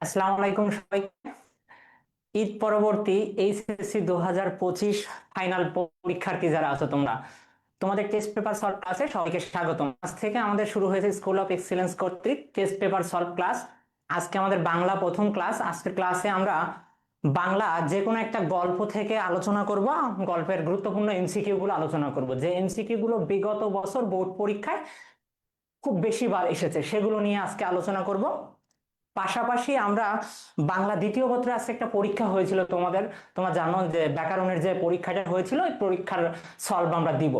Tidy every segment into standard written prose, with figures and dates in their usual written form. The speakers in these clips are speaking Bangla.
আসসালামু আলাইকুম সবাই। ঈদ পরবর্তী এইচএসসি 2025 ফাইনাল পরীক্ষার্থী যারা আছো তোমরা, তোমাদের টেস্ট পেপার সলভ ক্লাসে সবাইকে স্বাগতম। আজ থেকে আমাদের শুরু হয়েছে স্কুল অফ এক্সিলেন্স কর্তৃক টেস্ট পেপার সলভ ক্লাস। আজকে আমাদের বাংলা প্রথম ক্লাস। আজকের ক্লাসে আমরা বাংলা যে কোনো একটা গল্প থেকে আলোচনা করব। গল্পের গুরুত্বপূর্ণ এমসিকিউ গুলো আলোচনা করব, যে এমসিকিউ গুলো বিগত বছর বোর্ড পরীক্ষায় খুব বেশি বার এসেছে, সেগুলো নিয়ে আজকে আলোচনা করব। পাশাপাশি আমরা বাংলা দ্বিতীয় পত্রে আজকে একটা পরীক্ষা হয়েছিল তোমাদের, তোমরা জানো যে ব্যাকরণের যে পরীক্ষাটা হয়েছিল, ওই পরীক্ষার সলভ আমরা দিব।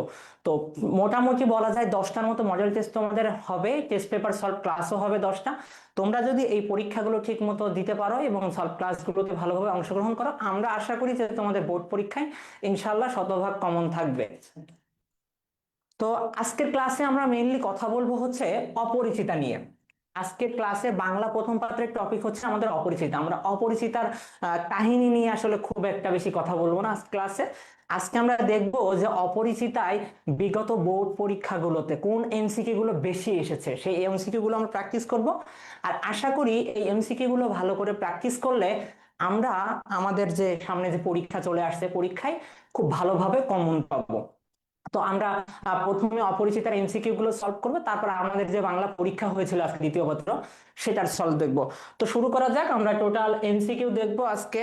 তো মোটামুটি বলা যায় 10টার মতো মডেল টেস্ট তোমাদের হবে, টেস্ট পেপার সলভ ক্লাসও হবে 10টা। তোমরা যদি এই পরীক্ষাগুলো ঠিক মতো দিতে পারো এবং সলভ ক্লাসগুলোতে ভালোভাবে অংশগ্রহণ করো, আমরা আশা করি যে তোমাদের বোর্ড পরীক্ষায় ইনশাল্লাহ শতভাগ কমন থাকবে। তো আজকের ক্লাসে আমরা মেইনলি কথা বলবো হচ্ছে অপরিচিতা নিয়ে। আজকের ক্লাসে বাংলা প্রথম পত্রের টপিক হচ্ছে আমাদের অপরিচিতা। আমরা অপরিচিতার কাহিনী নিয়ে আসলে খুব একটা বেশি কথা বলবো না আজকে ক্লাসে। আজকে আমরা দেখবো যে অপরিচিতায় বিগত বোর্ড পরীক্ষাগুলোতে কোন এমসিকিউ গুলো বেশি এসেছে, সেই এমসিকিউ গুলো আমরা প্র্যাকটিস করব। আর আশা করি এই এমসিকিউ গুলো ভালো করে প্র্যাকটিস করলে আমরা আমাদের যে সামনে যে পরীক্ষা চলে আসছে, পরীক্ষায় খুব ভালোভাবে কমন পাবো। তো আমরা প্রথমে অপরিচিতার এমসিকিউ গুলো সলভ করবো, তারপর আমাদের যে বাংলা পরীক্ষা হয়েছিল আজকে দ্বিতীয় পত্র, সেটার সলভ দেখবো। তো শুরু করা যাক। আমরা টোটাল এমসিকিউ দেখবো আজকে।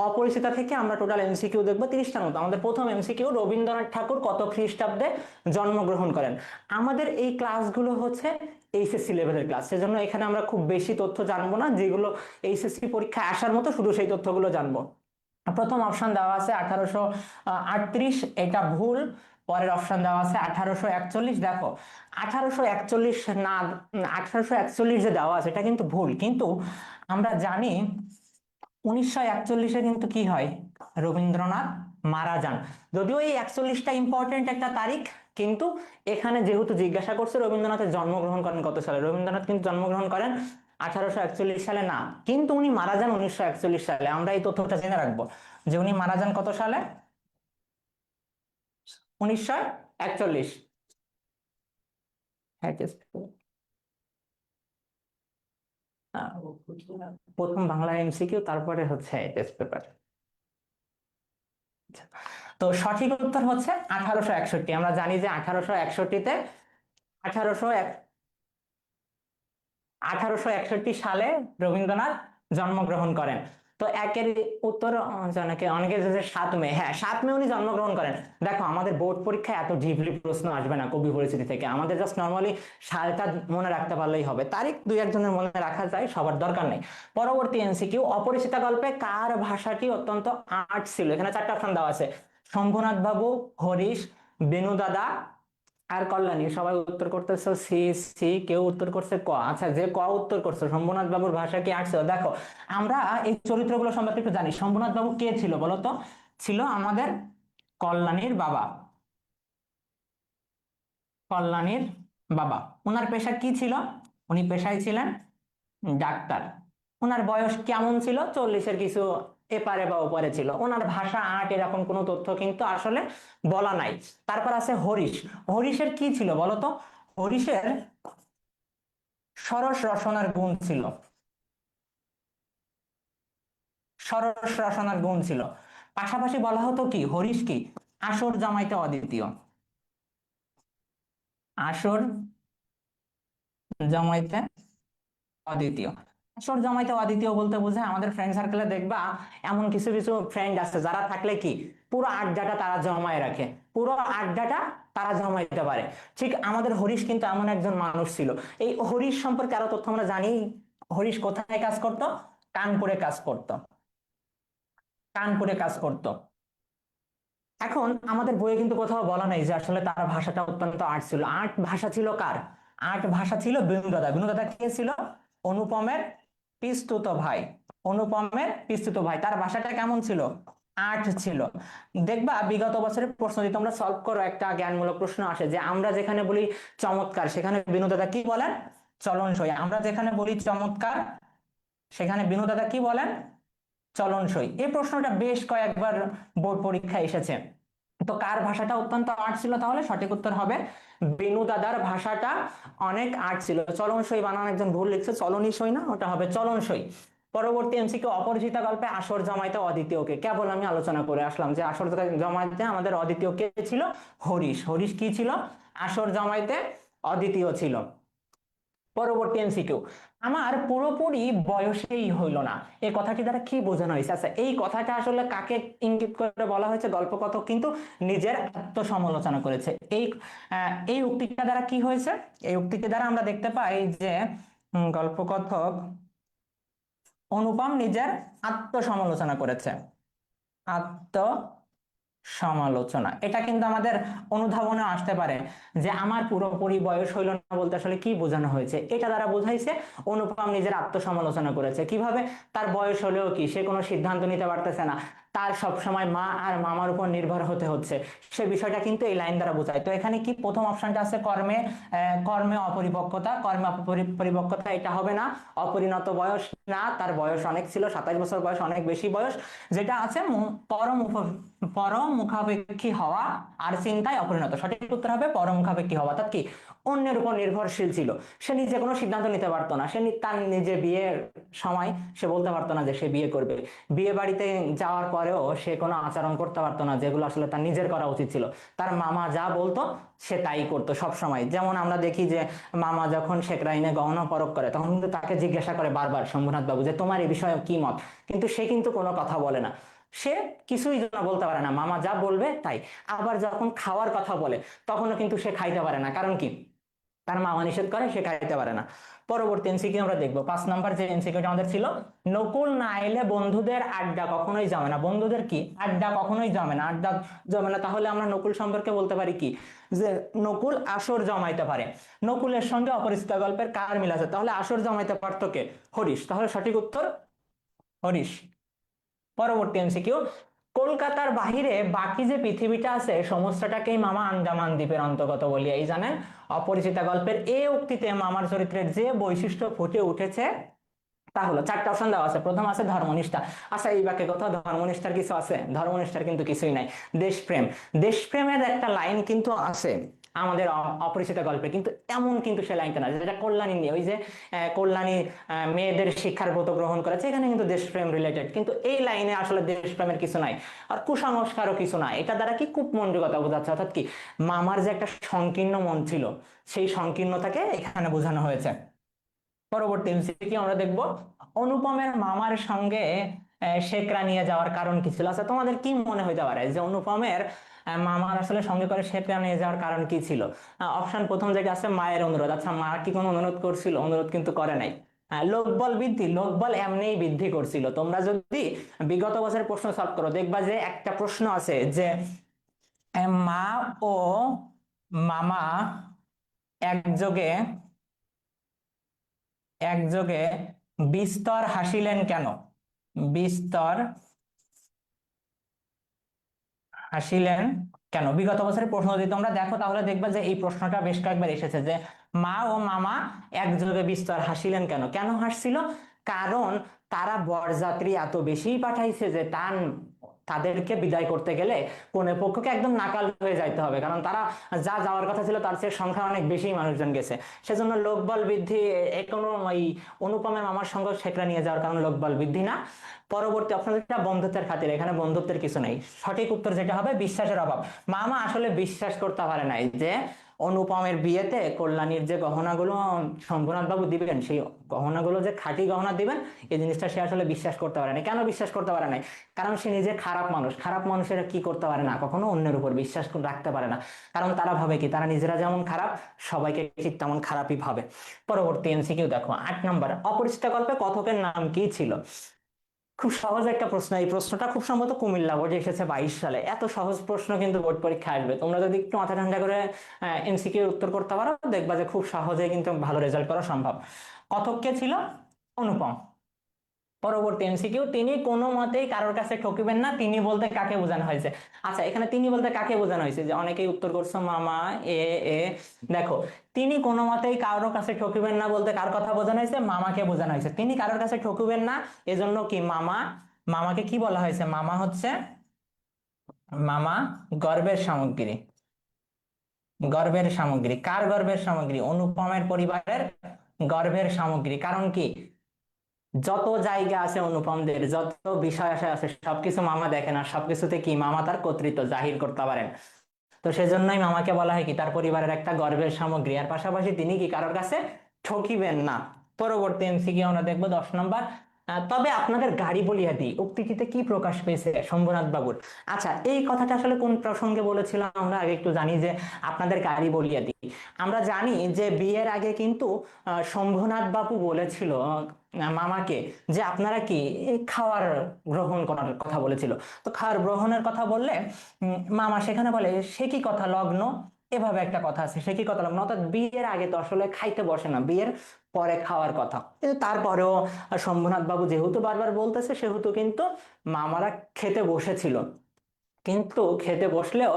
অপরিচিতা থেকে আমরা টোটাল এমসিকিউ দেখবো 30টার মতো। আমাদের প্রথম এমসিকিউ, রবীন্দ্রনাথ ঠাকুর কত খ্রিস্টাব্দে জন্মগ্রহণ করেন। আমাদের এই ক্লাসগুলো হচ্ছে এইচএসসি লেভেলের ক্লাস, সেজন্য এখানে আমরা খুব বেশি তথ্য জানবো না, যেগুলো এইচএসসি পরীক্ষায় আসার মতো শুধু সেই তথ্যগুলো জানবো। প্রথম অপশন দেওয়া আছে 1838, এটা ভুল। পরের অপশন দেওয়া আছে 1841, দেখো 1841 না, 1841 যে দেওয়া আছে এটা কিন্তু ভুল। কিন্তু আমরা জানি 1941-এ কিন্তু কি হয়, রবীন্দ্রনাথ মারা যান। যদিও এই 41টা ইম্পর্টেন্ট একটা তারিখ, কিন্তু এখানে যেহেতু জিজ্ঞাসা করছে রবীন্দ্রনাথের জন্মগ্রহণ করেন কত সালে, রবীন্দ্রনাথ কিন্তু জন্মগ্রহণ করেন 1841 সালে না, কিন্তু উনি মারা যান 1941 সালে। আমরা এই তথ্যটা জেনে রাখবো যে উনি মারা যান কত সালে, 1941। হ্যাঁ, প্রথম বাংলা এমসিকিউ, তারপরে হচ্ছে টেস্ট পেপার। তো সঠিক উত্তর হচ্ছে 1861। আমরা জানি যে 1861-তে 1861 সালে রবীন্দ্রনাথ জন্মগ্রহণ করেন। তো একের উত্তর অনেকে অনেকে যে 7 মে, হ্যাঁ 7 মে উনি জন্মগ্রহণ করেন। দেখো আমাদের বোর্ড পরীক্ষায় এত ডিপলি প্রশ্ন আসবে না কবি পরিচিতি থেকে, আমাদের জাস্ট নর্মালি সালটা মনে রাখতে পারলেই হবে। তারিখ দুই একজনের মনে রাখা যায়, সবার দরকার নেই। পরবর্তী এমসিকিউ, অপরিচিতা গল্পে কার ভাষাটি অত্যন্ত আর্ট ছিল। এখানে 4টা অপশন দেওয়া আছে, শম্ভুনাথ বাবু, হরিশ, বেনু দাদা আর কল্যাণী। সবাই উত্তর করতেছো সি সি, কেউ উত্তর করছে ক। আচ্ছা, যে ক উত্তর করছো, শম্ভুনাথ বাবুর ভাষা কি আর্টস? দেখো আমরা এই চরিত্রগুলো সম্পর্কে একটু জানি। শম্ভুনাথ বাবু কে ছিল বলতো? ছিল আমাদের কল্যাণীর বাবা। কল্যাণীর বাবা। ওনার পেশা কি ছিল? উনি পেশায় ছিলেন ডাক্তার। ওনার বয়স কেমন ছিল? 40-এর কিছু এপারে বা ওপারে ছিল। ওনার ভাষা আর্ট এরকম কোনো তথ্য কিন্তু আসলে বলা নাই। তারপর আছে হরিশ। হরিশের কি ছিল বলতো? হরিশের সরস রসনার গুণ ছিল। সরস রসনার গুণ ছিল। পাশাপাশি বলা হতো কি, হরিশ কি আসর জামাইতে অদ্বিতীয়। আসর জামাইতে অদ্বিতীয়। আসর জমাইতে অদ্বিতীয় বলতে বোঝায়, আমাদের ফ্রেন্ড সার্কেলে দেখবা এমন কিছু কিছু ফ্রেন্ড আছে যারা থাকলে কি পুরো আড্ডাটা তারা জমায় রাখে, পুরো আড্ডাটা তারা জমাইতে পারে। ঠিক আমাদের হরিশ কিন্তু এমন একজন মানুষ ছিল। এই হরিশ সম্পর্কে আরো তথ্য আমরা জানি। হরিশ কোথায় কাজ করত? কানপুরে কাজ করত। কানপুরে কাজ করত। এখন আমাদের বইয়ে কিন্তু কোথাও বলা নাই যে আসলে তার ভাষাটা অত্যন্ত আর্ট ছিল। আর্ট ভাষা ছিল কার? আর্ট ভাষা ছিল বেনু দাদা। বেনু দাদা কে ছিল? অনুপমের পিস্তুত ভাই। অনুপমের পিস্তুত ভাই, তার ভাষাটা কেমন ছিল? আর্ট ছিল। দেখবা বিগত বছরের প্রশ্ন যদি তোমরা সলভ করো, একটা জ্ঞানমূলক প্রশ্ন আসে যে আমরা যেখানে বলি চমৎকার, সেখানে বেনু দাদা কি বলেন? চলনসই। আমরা যেখানে বলি চমৎকার, সেখানে বেনু দাদা কি বলেন? চলনসই। এই প্রশ্নটা বেশ কয়েকবার বোর্ড পরীক্ষায় এসেছে। তো কার ভাষাটা অত্যন্ত আর্ট ছিল? তাহলে সঠিক উত্তর হবে বেনু দাদার ভাষাটা অনেক আর্ট ছিল। চলনসই বানান একজন ভুল লিখছে, চলনই সই না, ওটা হবে চলনসই। পরবর্তী এমসিকিউ, অপরিচিতা গল্পে আসর জমাইতে অদ্বিতীয় কে? কেবল আমি আলোচনা করে আসলাম যে আসর জমাইতে আমাদের অদ্বিতীয় কে ছিল? হরিশ। হরিশ কি ছিল? আসর জমাইতে অদ্বিতীয় ছিল। পরবর্তী এমসিকিউ, আমার পুরোপুরি বয়সেই হইল না, এই কথাটি দ্বারা কি বোঝানো হয়েছে? আচ্ছা, এই কথাটা আসলে কাকে ইঙ্গিত করে বলা হয়েছে? গল্পকথক কিন্তু নিজের আত্মসমালোচনা করেছে। এই উক্তিটা দ্বারা কি হয়েছে? এই উক্তিটা দ্বারা আমরা দেখতে পাই যে গল্পকথক অনুপম নিজের আত্মসমালোচনা করেছে। আত্ম সমালোচনা, এটা কিন্তু আমাদের অনুধাবনে আসতে পারে যে আমার পুরোপুরি বয়স হইল না বলতে আসলে কি বোঝানো হয়েছে। এটা দ্বারা বোঝাইছে অনুপম নিজের আত্মসমালোচনা করেছে। কিভাবে? তার বয়স হলেও কি সে কোনো সিদ্ধান্ত নিতে পারতেছে না, তার সবসময় মা আর মামার উপর নির্ভর হতে হচ্ছে, সে বিষয়টা কিন্তু এই লাইন দ্বারা বোঝায়। তো এখানে কি প্রথম অপশনটা আছে কর্মে, কর্মে অপরিপক্কতা, কর্মে অপরিপক্কতা, এটা হবে না। অপরিণত বয়স না, তার বয়স অনেক ছিল, 27 বছর বয়স, অনেক বেশি বয়স। যেটা আছে পরমুখাপেক্ষী হওয়া আর চিন্তায় অপরিণত। সঠিক উত্তর হবে পরমুখাপেক্ষী হওয়া, অর্থাৎ কি অন্যের উপর নির্ভরশীল ছিল, সে নিজে কোনো সিদ্ধান্ত নিতে পারতো না, সে তার নিজে বিয়ের সময় সে বলতে পারতো না যে সে বিয়ে করবে, বিয়ে বাড়িতে যাওয়ার পরেও সে কোনো আচরণ করতে পারতো না যেগুলো আসলে তার নিজের করা উচিত ছিল। তার মামা যা বলতো সে তাই করতো সব সময়। যেমন আমরা দেখি যে মামা যখন শেখ রাইনে গহনা পরখ করে তখন কিন্তু তাকে জিজ্ঞাসা করে বারবার শম্ভুনাথ বাবু যে তোমার এই বিষয়ে কি মত, কিন্তু সে কিন্তু কোনো কথা বলে না, সে কিছুই যেন বলতে পারে না, মামা যা বলবে তাই। আবার যখন খাওয়ার কথা বলে তখনও কিন্তু সে খাইতে পারে না, কারণ কি তার মামা নিষেধ করে, সে খাইতে পারে না। পরবর্তী এমসিকিউ আমরা দেখবো 5 নম্বর যে এমসিকিউটা আমাদের ছিল, নকুল না এলে বন্ধুদের আড্ডা কখনোই জমে না। বন্ধুদের কি আড্ডা কখনোই জমে না, আড্ডা জমে না, তাহলে আমরা নকুল সম্পর্কে বলতে পারি কি যে নকুল আসর জমাইতে পারে। নকুলের সঙ্গে অপরিচিত গল্পের কার মিল আছে? তাহলে আসর জমাইতে পারতো কে? হরিশ। তাহলে সঠিক উত্তর হরিশ। পরবর্তী এমসিকিউ, কলকাতার বাহিরে বাকি যে পৃথিবীটা আছে সমস্তটাকেই মামা আন্দামান দ্বীপের অন্তর্গত বলিয়াই জানেন। অপরিচিতা গল্পের এই উক্তিতে মামার চরিত্রের যে বৈশিষ্ট্য ফুটে উঠেছে তা হলো, 4টা অপশন দেওয়া আছে। প্রথম আছে ধর্মনিষ্ঠা। আচ্ছা, এই বাক্যে কোথাও ধর্মনিষ্ঠার কিছু আছে? ধর্মনিষ্ঠার কিন্তু কিছুই নাই। দেশপ্রেম, দেশপ্রেমের একটা লাইন কিন্তু আছে আমাদের অপরিচিত গল্পে, কিন্তু এমন কিন্তু সে লাইনটা না যেটা কল্যাণী নিয়ে, ওই যে কল্যাণী মেয়েদের শিক্ষার ব্রত গ্রহণ করেছে, এখানে কিন্তু দেশপ্রেম রিলেটেড, কিন্তু এই লাইনে আসলে দেশপ্রেমের কিছু নাই, আর কুসংস্কারও কিছু নাই। এটা দ্বারা কি কূপমণ্ডূকতা বোঝাচ্ছে, অর্থাৎ কি মামার যে একটা সংকীর্ণ মন ছিল সেই সংকীর্ণতাকে এখানে বোঝানো হয়েছে। পরবর্তী এমসিকিউ আমরা দেখব, অনুপমের মামার সঙ্গে শেকরা নিয়ে যাওয়ার কারণ কি ছিল? আচ্ছা, তোমাদের কি মনে হইতে পারে যে অনুপমের মামার আসলে সঙ্গে করে শেকরা নিয়ে যাওয়ার কারণ কি ছিল? অপশন প্রথম যেটা আছে মায়ের অনুরোধ। আচ্ছা, মা কি কোনো অনুরোধ করছিল? অনুরোধ কিন্তু করে নাই। লোকবল বৃদ্ধি, লোকবল এমনিই বৃদ্ধি করছিল। তোমরা যদি বিগত বছরের প্রশ্ন সলভ করো দেখবা যে একটা প্রশ্ন আছে যে মা ও মামা একযোগে একযোগে বিস্তর হাসিলেন কেন? বিস্তর হাসিলেন কেন? বিগত বছরের প্রশ্ন যদি তোমরা দেখো তাহলে দেখবা যে এই প্রশ্নটা বেশ কয়েকবার এসেছে যে মা ও মামা একযোগে বিস্তর হাসিলেন কেন? কেন হাসছিল? কারণ তারা বরযাত্রী এত বেশি পাঠাইছে যে তাদেরকে বিদায় করতে গেলে কনে পক্ষকে একদম নাকাল হয়ে যাইতে হবে, কারণ তারা যা যাওয়ার কথা ছিল তার চেয়ে সংখ্যা অনেক বেশি মানুষজন গেছে। সেজন্য লোকবল বৃদ্ধি কোনো ওই অনুপমের মামার সঙ্গে সেকরা নিয়ে যাওয়ার কারণ লোকবল বৃদ্ধি না। পরবর্তী অপশন যেটা বন্ধুত্বের খাতিরে, এখানে বন্ধুত্বের কিছু নেই। সঠিক উত্তর যেটা হবে বিশ্বাসের অভাব। মামা আসলে বিশ্বাস করতে পারে নাই যে অনুপমের বিয়েতে কল্যাণীর যে গহনাগুলো শম্ভুনাথ বাবু দিবেন সেই গহনাগুলো যে খাঁটি গহনা দিবেন, এই জিনিসটা সে আসলে বিশ্বাস করতে পারে না। কেন বিশ্বাস করতে পারে নাই? কারণ সে নিজে খারাপ মানুষ। খারাপ মানুষেরা কি করতে পারে না, কখনো অন্যের উপর বিশ্বাস রাখতে পারে না, কারণ তারা ভাবে কি তারা নিজেরা যেমন খারাপ সবাইকে ঠিক তেমন খারাপই ভাবে। পরবর্তী এমসিকিউ দেখো 8 নম্বর, অপরিচিত গল্পে কথকের নাম কি ছিল? খুব সহজ একটা প্রশ্ন, এই প্রশ্নটা খুব সম্ভবত কুমিল্লা বোর্ডে এসেছে 22 সালে। এত সহজ প্রশ্ন কিন্তু বোর্ড পরীক্ষা আসবে, তোমরা যদি একটু মাথা ঠান্ডা করে এমসিকিউ উত্তর করতে পারো দেখবা যে খুব সহজে কিন্তু ভালো রেজাল্ট করা সম্ভব। কথক কে ছিল? অনুপম। পরবর্তী এমসিকিউ, তিনি কোনো মতেই কারোর কাছে ঠকিবেন না, তিনি বলতে কাকে বোঝানো হয়েছে? আচ্ছা, এখানে তিনি বলতে কাকে বোঝানো হয়েছে? যে অনেকেই উত্তর করছো মামা এ এ দেখো, তিনি কোনো মতেই কারোর কাছে ঠকিবেন না বলতে কার কথা বোঝানো হয়েছে? মামাকে বোঝানো হয়েছে। তিনি কারোর কাছে ঠকিবেন না, এজন্য কি মামাকে কি বলা হয়েছে? মামা হচ্ছে মামা গর্বের সামগ্রী। গর্বের সামগ্রী কার গর্বের সামগ্রী? অনুপমের পরিবারের গর্বের সামগ্রী। কারণ কি, যত জায়গা আছে অনুপমদের, যত বিষয় আশা আছে, সবকিছু মামা দেখেন, আর সবকিছুতে কি মামা তার কর্তৃত্ব জাহির করতে পারেন। তো সেজন্যই মামাকে বলা হয় কি তার পরিবারের একটা গর্বের সামগ্রী। আর পাশাপাশি তিনি কি কারোর কাছে ঠকিবেন না। পরবর্তী এমসিকিউ আমরা দেখবো 10 নম্বর। তবে আপনাদের গাড়ি বলিয়া দিই উক্তিটিতে কি প্রকাশ পেয়েছে শম্ভুনাথ বাবুর? আচ্ছা, এই কথাটা আসলে কোন প্রসঙ্গে বলেছিলাম আমরা আগে একটু জানি, যে আপনাদের গাড়ি বলিয়া দিই। আমরা জানি যে বিয়ের আগে কিন্তু শম্ভুনাথ বাবু বলেছিল মামাকে যে আপনারা কি এই খাওয়ার গ্রহণ করার কথা বলেছিল। তো খাওয়ার গ্রহণের কথা বললে মামা সেখানে বলে সে কি কথা লগ্ন, এভাবে একটা কথা আছে, সে কি কথা লগ্ন, অর্থাৎ বিয়ের আগে তো আসলে খাইতে বসে না, বিয়ের পরে খাওয়ার কথা। কিন্তু তারপরেও শম্ভুনাথ বাবু যেহেতু বারবার বলতেছে, সেহেতু কিন্তু মামারা খেতে বসেছিল। কিন্তু খেতে বসলেও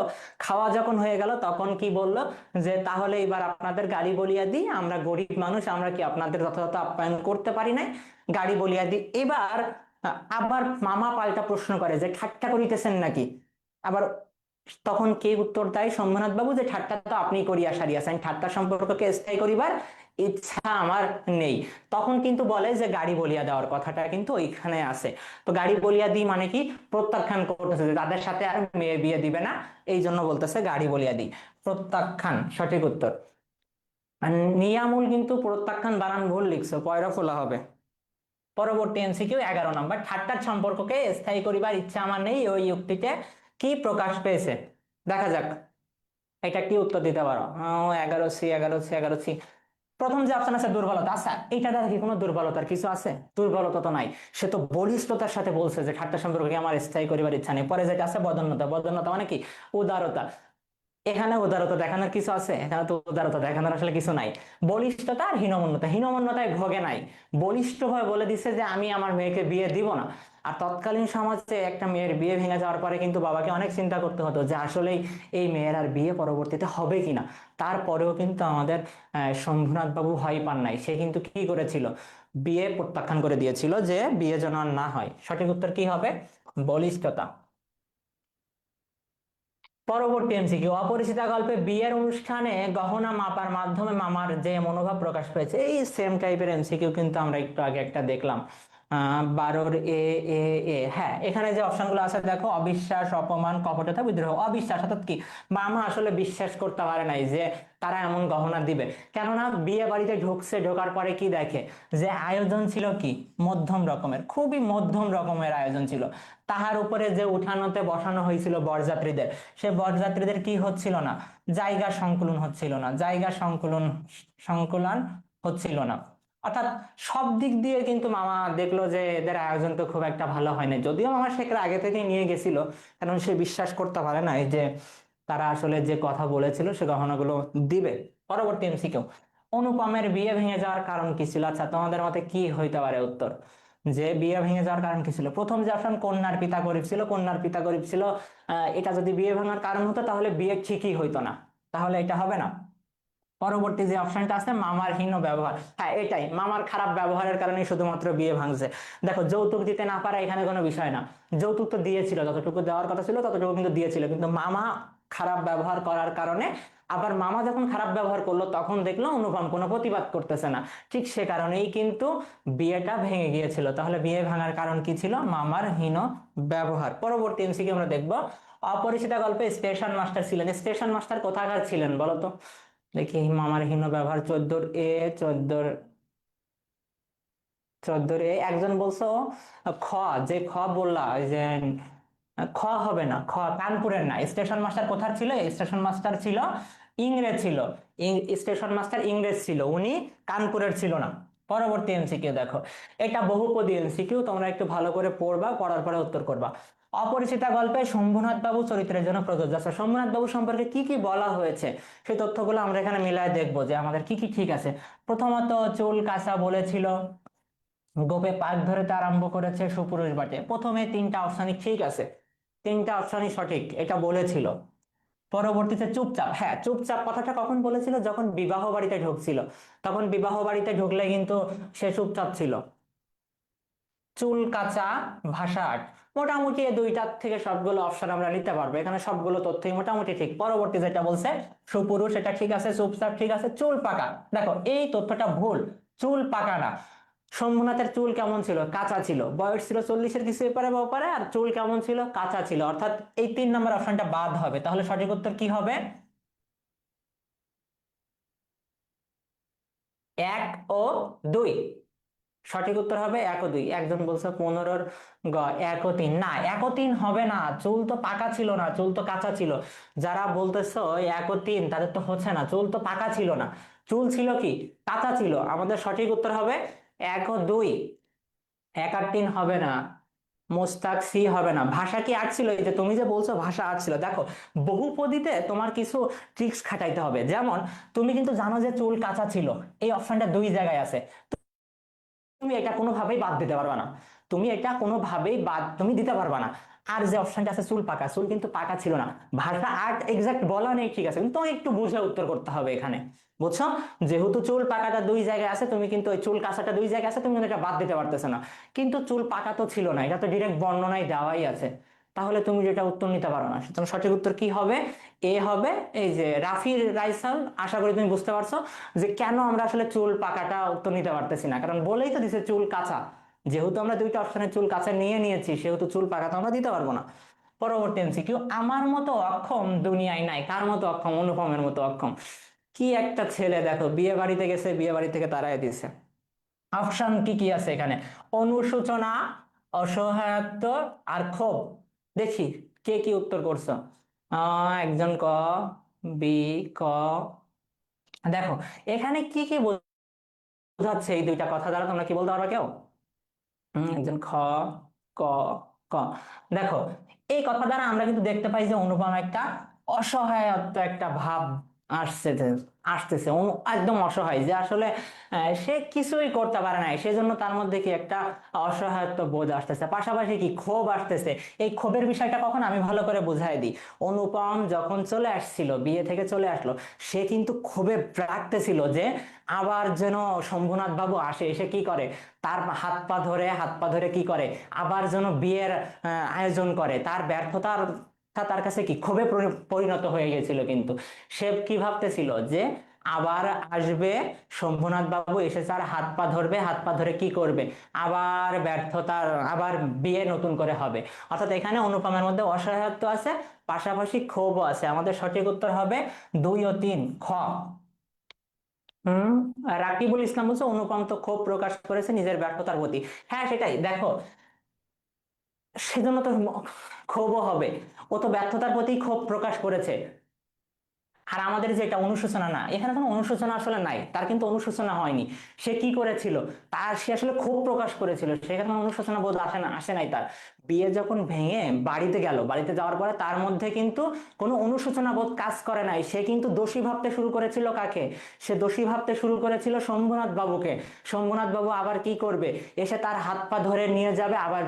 খাওয়া যখন হয়ে গেল তখন কি বললো, যে তাহলে এবার আপনাদের গাড়ি বলিয়া দিই, আমরা গরিব মানুষ, আমরা কি আপনাদের যথাযথ আপ্যায়ন করতে পারি নাই, গাড়ি বলিয়া দিই। এবার আবার মামা পাল্টা প্রশ্ন করে যে ঠাট্টা করিতেছেন নাকি। আবার তখন কে উত্তর দেয়? শম্ভুনাথ বাবু, যে ঠাট্টা তো আপনি করিয়া সারিয়াছেন, ঠাট্টা সম্পর্ককে স্থায়ী করিবার ইচ্ছা আমার নেই। তখন কিন্তু বলে যে গাড়ি বলিয়া দেওয়ার কথাটা কিন্তু ওইখানে আছে। তো গাড়ি বলিয়া দিই মানে কি, প্রত্যাখ্যান করতেছে যে তাদের সাথে আর মেয়ে বিয়ে দিবে না, এই জন্য বলতেছে গাড়ি বলিয়া দিই, প্রত্যাখ্যান সঠিক উত্তর। আর নিয়ামুল কিন্তু প্রত্যাখ্যান বানান ভুল লিখছো, পয়রা ফোলা হবে। পরবর্তী এমসিকিউ 11 নম্বর, ঠাট্টার সম্পর্ককে স্থায়ী করিবার ইচ্ছা আমার নেই ওই উক্তিতে কি প্রকাশ পেয়েছে? দেখা যাক এটা কি উত্তর দিতে পারো। 11C 11C 11C। প্রথম যে অপশন আছে দুর্বলতা, আচ্ছা এইটা দ্বারা কি কোনো দুর্বলতার কিছু আছে? দুর্বলতা তো নাই, সে তো বলিষ্ঠতার সাথে বলছে যে ঠাট্টা সম্পর্কে আমার স্থায়ী করিবার ইচ্ছা নেই। পরে যেটা আছে বদান্যতা, বদান্যতা মানে কি উদারতা। এখানে উদারতা দেখানোর কিছু আছে? এখানে তো উদারতা দেখানোর আসলে কিছু নাই। বলিষ্ঠতা আর হীনমন্যতা, হীনমন্যতায় ভোগে নাই, বলিষ্ঠ ভাবে বলে দিছে যে আমি আমার মেয়েকে বিয়ে দিব না। আর তৎকালীন সমাজে একটা মেয়ের বিয়ে ভেঙে যাওয়ার পরে কিন্তু বাবাকে অনেক চিন্তা করতে হতো যে আসলেই এই মেয়ের আর বিয়ে পরবর্তীতে হবে কিনা। তারপরেও কিন্তু আমাদের শম্ভুনাথ বাবু ভয় পান নাই, সে কিন্তু কি করেছিল, বিয়ে প্রত্যাখ্যান করে দিয়েছিল যে বিয়ে যেন আর না হয়। সঠিক উত্তর কি হবে? বলিষ্ঠতা। পরবর্তী এমসিকিউ, অপরিচিতা গল্পে বিয়ের অনুষ্ঠানে গহনা মাপার মাধ্যমে মামার যে মনোভাব প্রকাশ পেয়েছে, এই সেম টাইপের এমসিকিউ কিন্তু আমরা একটু আগে একটা দেখলাম। 12 এ এ এ হ্যাঁ, এখানে যে অপশন গুলো আছে দেখো, অবিশ্বাস, অপমান, কপটতা, বিদ্রোহ। অবিশ্বাস অর্থাৎ কি, মামা আসলে বিশ্বাস করতে পারে নাই যে তারা এমন গহনা দিবে। কেননা বিয়ে বাড়িতে ঢুকছে, ঢোকার পরে কি দেখে, যে আয়োজন ছিল কি মধ্যম রকমের, খুবই মধ্যম রকমের আয়োজন ছিল। তাহার উপরে যে উঠানোতে বসানো হয়েছিল বরযাত্রীদের, সে বরযাত্রীদের কি হচ্ছিল না, জায়গা সংকুলন হচ্ছিল না, জায়গা সংকুলন সংকুলন হচ্ছিল না। অর্থাৎ সব দিক দিয়ে কিন্তু মামা দেখলো যে এদের আয়োজন তো খুব একটা ভালো হয় না, যদিও মামা সেখানে আগে থেকে নিয়ে গেছিল, কারণ সে বিশ্বাস করতে পারে না এই যে তারা আসলে যে কথা বলেছিল সে গহনাগুলো দিবে। পরবর্তী এমসিকিউ, অনুপমের বিয়ে ভেঙে যাওয়ার কারণ কি ছিল? আচ্ছা, তোমাদের মতে কি হইতে পারে উত্তর, যে বিয়ে ভেঙে যাওয়ার কারণ কি ছিল? প্রথম যে অপশন, কন্যার পিতা গরিব ছিল, কন্যার পিতা গরিব ছিল, এটা যদি বিয়ে ভাঙার কারণ হতো তাহলে বিয়ে ঠিকই হইতো না, তাহলে এটা হবে না। পরবর্তী যে অপশনটা আছে, মামার হীন ব্যবহার, হ্যাঁ এটাই, মামার খারাপ ব্যবহারের কারণে শুধুমাত্র বিয়ে ভাঙছে। দেখো, যৌতুক দিতে না পারা এখানে কোনো বিষয় না, যৌতুক তো দিয়েছিল, যতটুকু দেওয়ার কথা ছিল ততটুকু কিন্তু দিয়েছিল, কিন্তু মামা খারাপ ব্যবহার করার কারণে, আবার মামা যখন খারাপ ব্যবহার করলো তখন দেখলো অনুপম কোনো প্রতিবাদ করতেছে না, ঠিক সে কারণেই কিন্তু বিয়েটা ভেঙে গিয়েছিল। তাহলে বিয়ে ভাঙার কারণ কি ছিল? মামার হীন ব্যবহার। পরবর্তী এমসিকিউ আমরা দেখবো, অপরিচিতা গল্পে স্টেশন মাস্টার ছিলেন, স্টেশন মাস্টার কোথাকার ছিলেন বলতো? দেখি, মামার হীন ব্যবহার 14 এ, 14 এ একজন বলছো খ, যে খ বললা ওই যে খ হবে না, খ কানপুরের না। স্টেশন মাস্টার কোথার ছিল? স্টেশন মাস্টার ছিল ইংরেজ ছিল, স্টেশন মাস্টার ইংরেজ ছিল, উনি কানপুরের ছিল না। পরবর্তী এমসিকিউ দেখো, এটা বহুপদী এমসিকিউ, তোমরা একটু ভালো করে পড়বা, পড়ার পরে উত্তর করবা। অপরিচিতা গল্পে শম্ভুনাথ বাবু চরিত্রের জন্য প্রযোজ্য। আচ্ছা, শম্ভুনাথ বাবু সম্পর্কে কি কি বলা হয়েছে সেই তথ্যগুলো আমরা এখানে মিলায় দেখবো যে আমাদের কি কি ঠিক আছে। প্রথমত, চুল কাঁচা বলেছিল, গোপে পাক ধরতে আরম্ভ করেছে, সুপুরুষ বাটে। প্রথমে তিনটা অপশনই ঠিক আছে, তিনটা অপশনই সঠিক, এটা বলেছিল। পরবর্তীতে চুপচাপ, হ্যাঁ চুপচাপ কথাটা কখন বলেছিল? যখন বিবাহ বাড়িতে ঢুকছিল, তখন বিবাহ বাড়িতে ঢুকলে কিন্তু সে চুপচাপ ছিল। চুল কাঁচা, ভাষা আট। মোটামুটি এই দুইটার থেকে সবগুলো অপশন আমরা নিতে পারবো, এখানে সবগুলো তথ্যই মোটামুটি ঠিক। পরবর্তী যেটা বলছে সুপুরুষ, এটা ঠিক আছে, চুপচাপ ঠিক আছে, চুল পাকা, দেখো এই তথ্যটা ভুল, চুল পাকা না। শম্ভুনাথের চুল কেমন ছিল? কাঁচা ছিল, বয়স ছিল 40-এর কিছু এপারে বা ওপারে, আর চুল কেমন ছিল? কাঁচা ছিল, অর্থাৎ এই 3 নম্বর অপশনটা বাদ হবে। তাহলে সঠিক উত্তর কি হবে? 1 ও 2। সঠিক উত্তর হবে 1 ও 2। একজন বলছে 15-র গ, 1 ও 3। না, 1 ও 3 হবে না, চুল তো পাকা ছিল না, চুল তো কাঁচা ছিল। যারা বলতেছো 1 ও 3, তাদের তো হচ্ছে না, চুল তো পাকা ছিল না, চুল ছিল কি? কাঁচা ছিল। আমাদের সঠিক উত্তর হবে 1 ও 2। 1 আর 3 হবে না। মোস্তাক সি হবে না। ভাষা কি আট ছিল? এই যে তুমি যে বলছো ভাষা আট ছিল, দেখো বহুপদীতে তোমার কিছু ট্রিক্স খাটাইতে হবে। যেমন তুমি কিন্তু জানো যে চুল কাঁচা ছিল, এই অপশনটা 2 জায়গায় আছে, তুমি এটা কোনোভাবেই বাদ দিতে পারবা না, তুমি এটা কোনোভাবেই বাদ তুমি দিতে পারবা না। আর যে অপশনটা আছে চুল পাকা, চুল কিন্তু পাকা ছিল না। ভাষা আট এক্সাক্ট বলা নেই, ঠিক আছে, কিন্তু তোমাকে একটু বুঝে উত্তর করতে হবে এখানে, বুঝছো? যেহেতু চুল পাকাটা 2 জায়গায় আছে, তুমি কিন্তু ওই চুল কাঁচাটা 2 জায়গায় আছে, তুমি কিন্তু এটা বাদ দিতে পারতেছো না। কিন্তু চুল পাকা তো ছিল না, এটা তো ডিরেক্ট বর্ণনায় দেওয়াই আছে। তাহলে তুমি যেটা উত্তর নিতে পারো না, সুতরাং সঠিক উত্তর কি হবে? এ হবে। এই যে রাফি রাইসাল, আশা করি তুমি বুঝতে পারছো যে কেন আমরা আসলে চুল পাকাটা উত্তর নিতে পারতেছি না, কারণ বলেই তো দিছে চুল কাঁচা। যেহেতু আমরা দুইটা অপশনে চুল কাঁচা নিয়ে নিয়েছি, সেহেতু চুল পাকা তো আমরা দিতে পারবো না। পরবর্তী এমসিকিউ, আমার মতো অক্ষম দুনিয়ায় নাই। কার মতো অক্ষম? অনুপমের মতো অক্ষম। কি একটা ছেলে, দেখো বিয়ে বাড়িতে গেছে, বিয়ে বাড়ি থেকে তাড়াই দিছে। অপশন কি কি আছে এখানে? অনুশোচনা, অসহায়ত্ব, আর ক্ষোভ। দেখি কে কি উত্তর করছো। একজন ক, বি, ক। দেখো এখানে কি কি বোঝাচ্ছে এই দুইটা কথা দ্বারা, তোমরা কি বলতে পারবা কেউ? একজন খ, ক, ক। দেখো এই কথা দ্বারা আমরা কিন্তু দেখতে পাই যে অনুপম একটা অসহায়ত্ব একটা ভাব আসছে, আসতেছে একদম অসহায়, যে আসলে সে কিছুই করতে পারে নাই, সেজন্য তার মধ্যে কি একটা অসহায়ত্ব বোধ আসতেছে, পাশাপাশি কি ক্ষোভ আসতেছে। এই ক্ষোভের বিষয়টা কখন আমি ভালো করে বুঝাই দিই। অনুপম যখন চলে আসছিল, বিয়ে থেকে চলে আসলো, সে কিন্তু ক্ষোভে রাখতেছিল যে আবার যেন শম্ভুনাথ বাবু আসে, এসে কি করে, তার হাত পা ধরে কি করে, আবার যেন বিয়ের আয়োজন করে। তার ব্যর্থতার তার কাছে কি ক্ষোভে পরিণত হয়ে গেছিল। কিন্তু সে কি ভাবতেছিল যে আবার আসবে শম্ভুনাথ বাবু, এসে তার হাত পা ধরবে, হাত পা ধরে কি করবে, আবার ব্যর্থতার, আবার বিয়ে নতুন করে হবে। অর্থাৎ এখানে অনুপমের মধ্যে অসহায়ত্ব আছে, পাশাপাশি ক্ষোভও আছে। আমাদের সঠিক উত্তর হবে 2 ও 3, খ। হম। রাকিবুল ইসলাম বলছে অনুপম তো ক্ষোভ প্রকাশ করেছে নিজের ব্যর্থতার প্রতি। হ্যাঁ সেটাই, দেখো সেজন্য তো ক্ষোভও হবে, ও তো ব্যর্থতার প্রতি ক্ষোভ প্রকাশ করেছে। আর আমাদের যে এটা অনুশোচনা, না এখানে কোনো অনুশোচনা আসলে নাই, তার কিন্তু অনুশোচনা হয়নি। সে কি করেছিল, সে আসলে ক্ষোভ প্রকাশ করেছিল, সেখানে কোনো অনুশোচনা বোধ আসে নাই তার। বিয়ে যখন ভেঙে বাড়িতে গেল, বাড়িতে যাওয়ার পরে তার মধ্যে কিন্তু কোনো অনুশোচনা বোধ কাজ করে নাই। সে কিন্তু দোষী ভাবতে শুরু করেছিল কাকে? সে দোষী ভাবতে শুরু করেছিল শম্ভুনাথ বাবুকে। শম্ভুনাথ বাবু আবার কি করবে, এসে তার হাত পা ধরে নিয়ে যাবে, আবার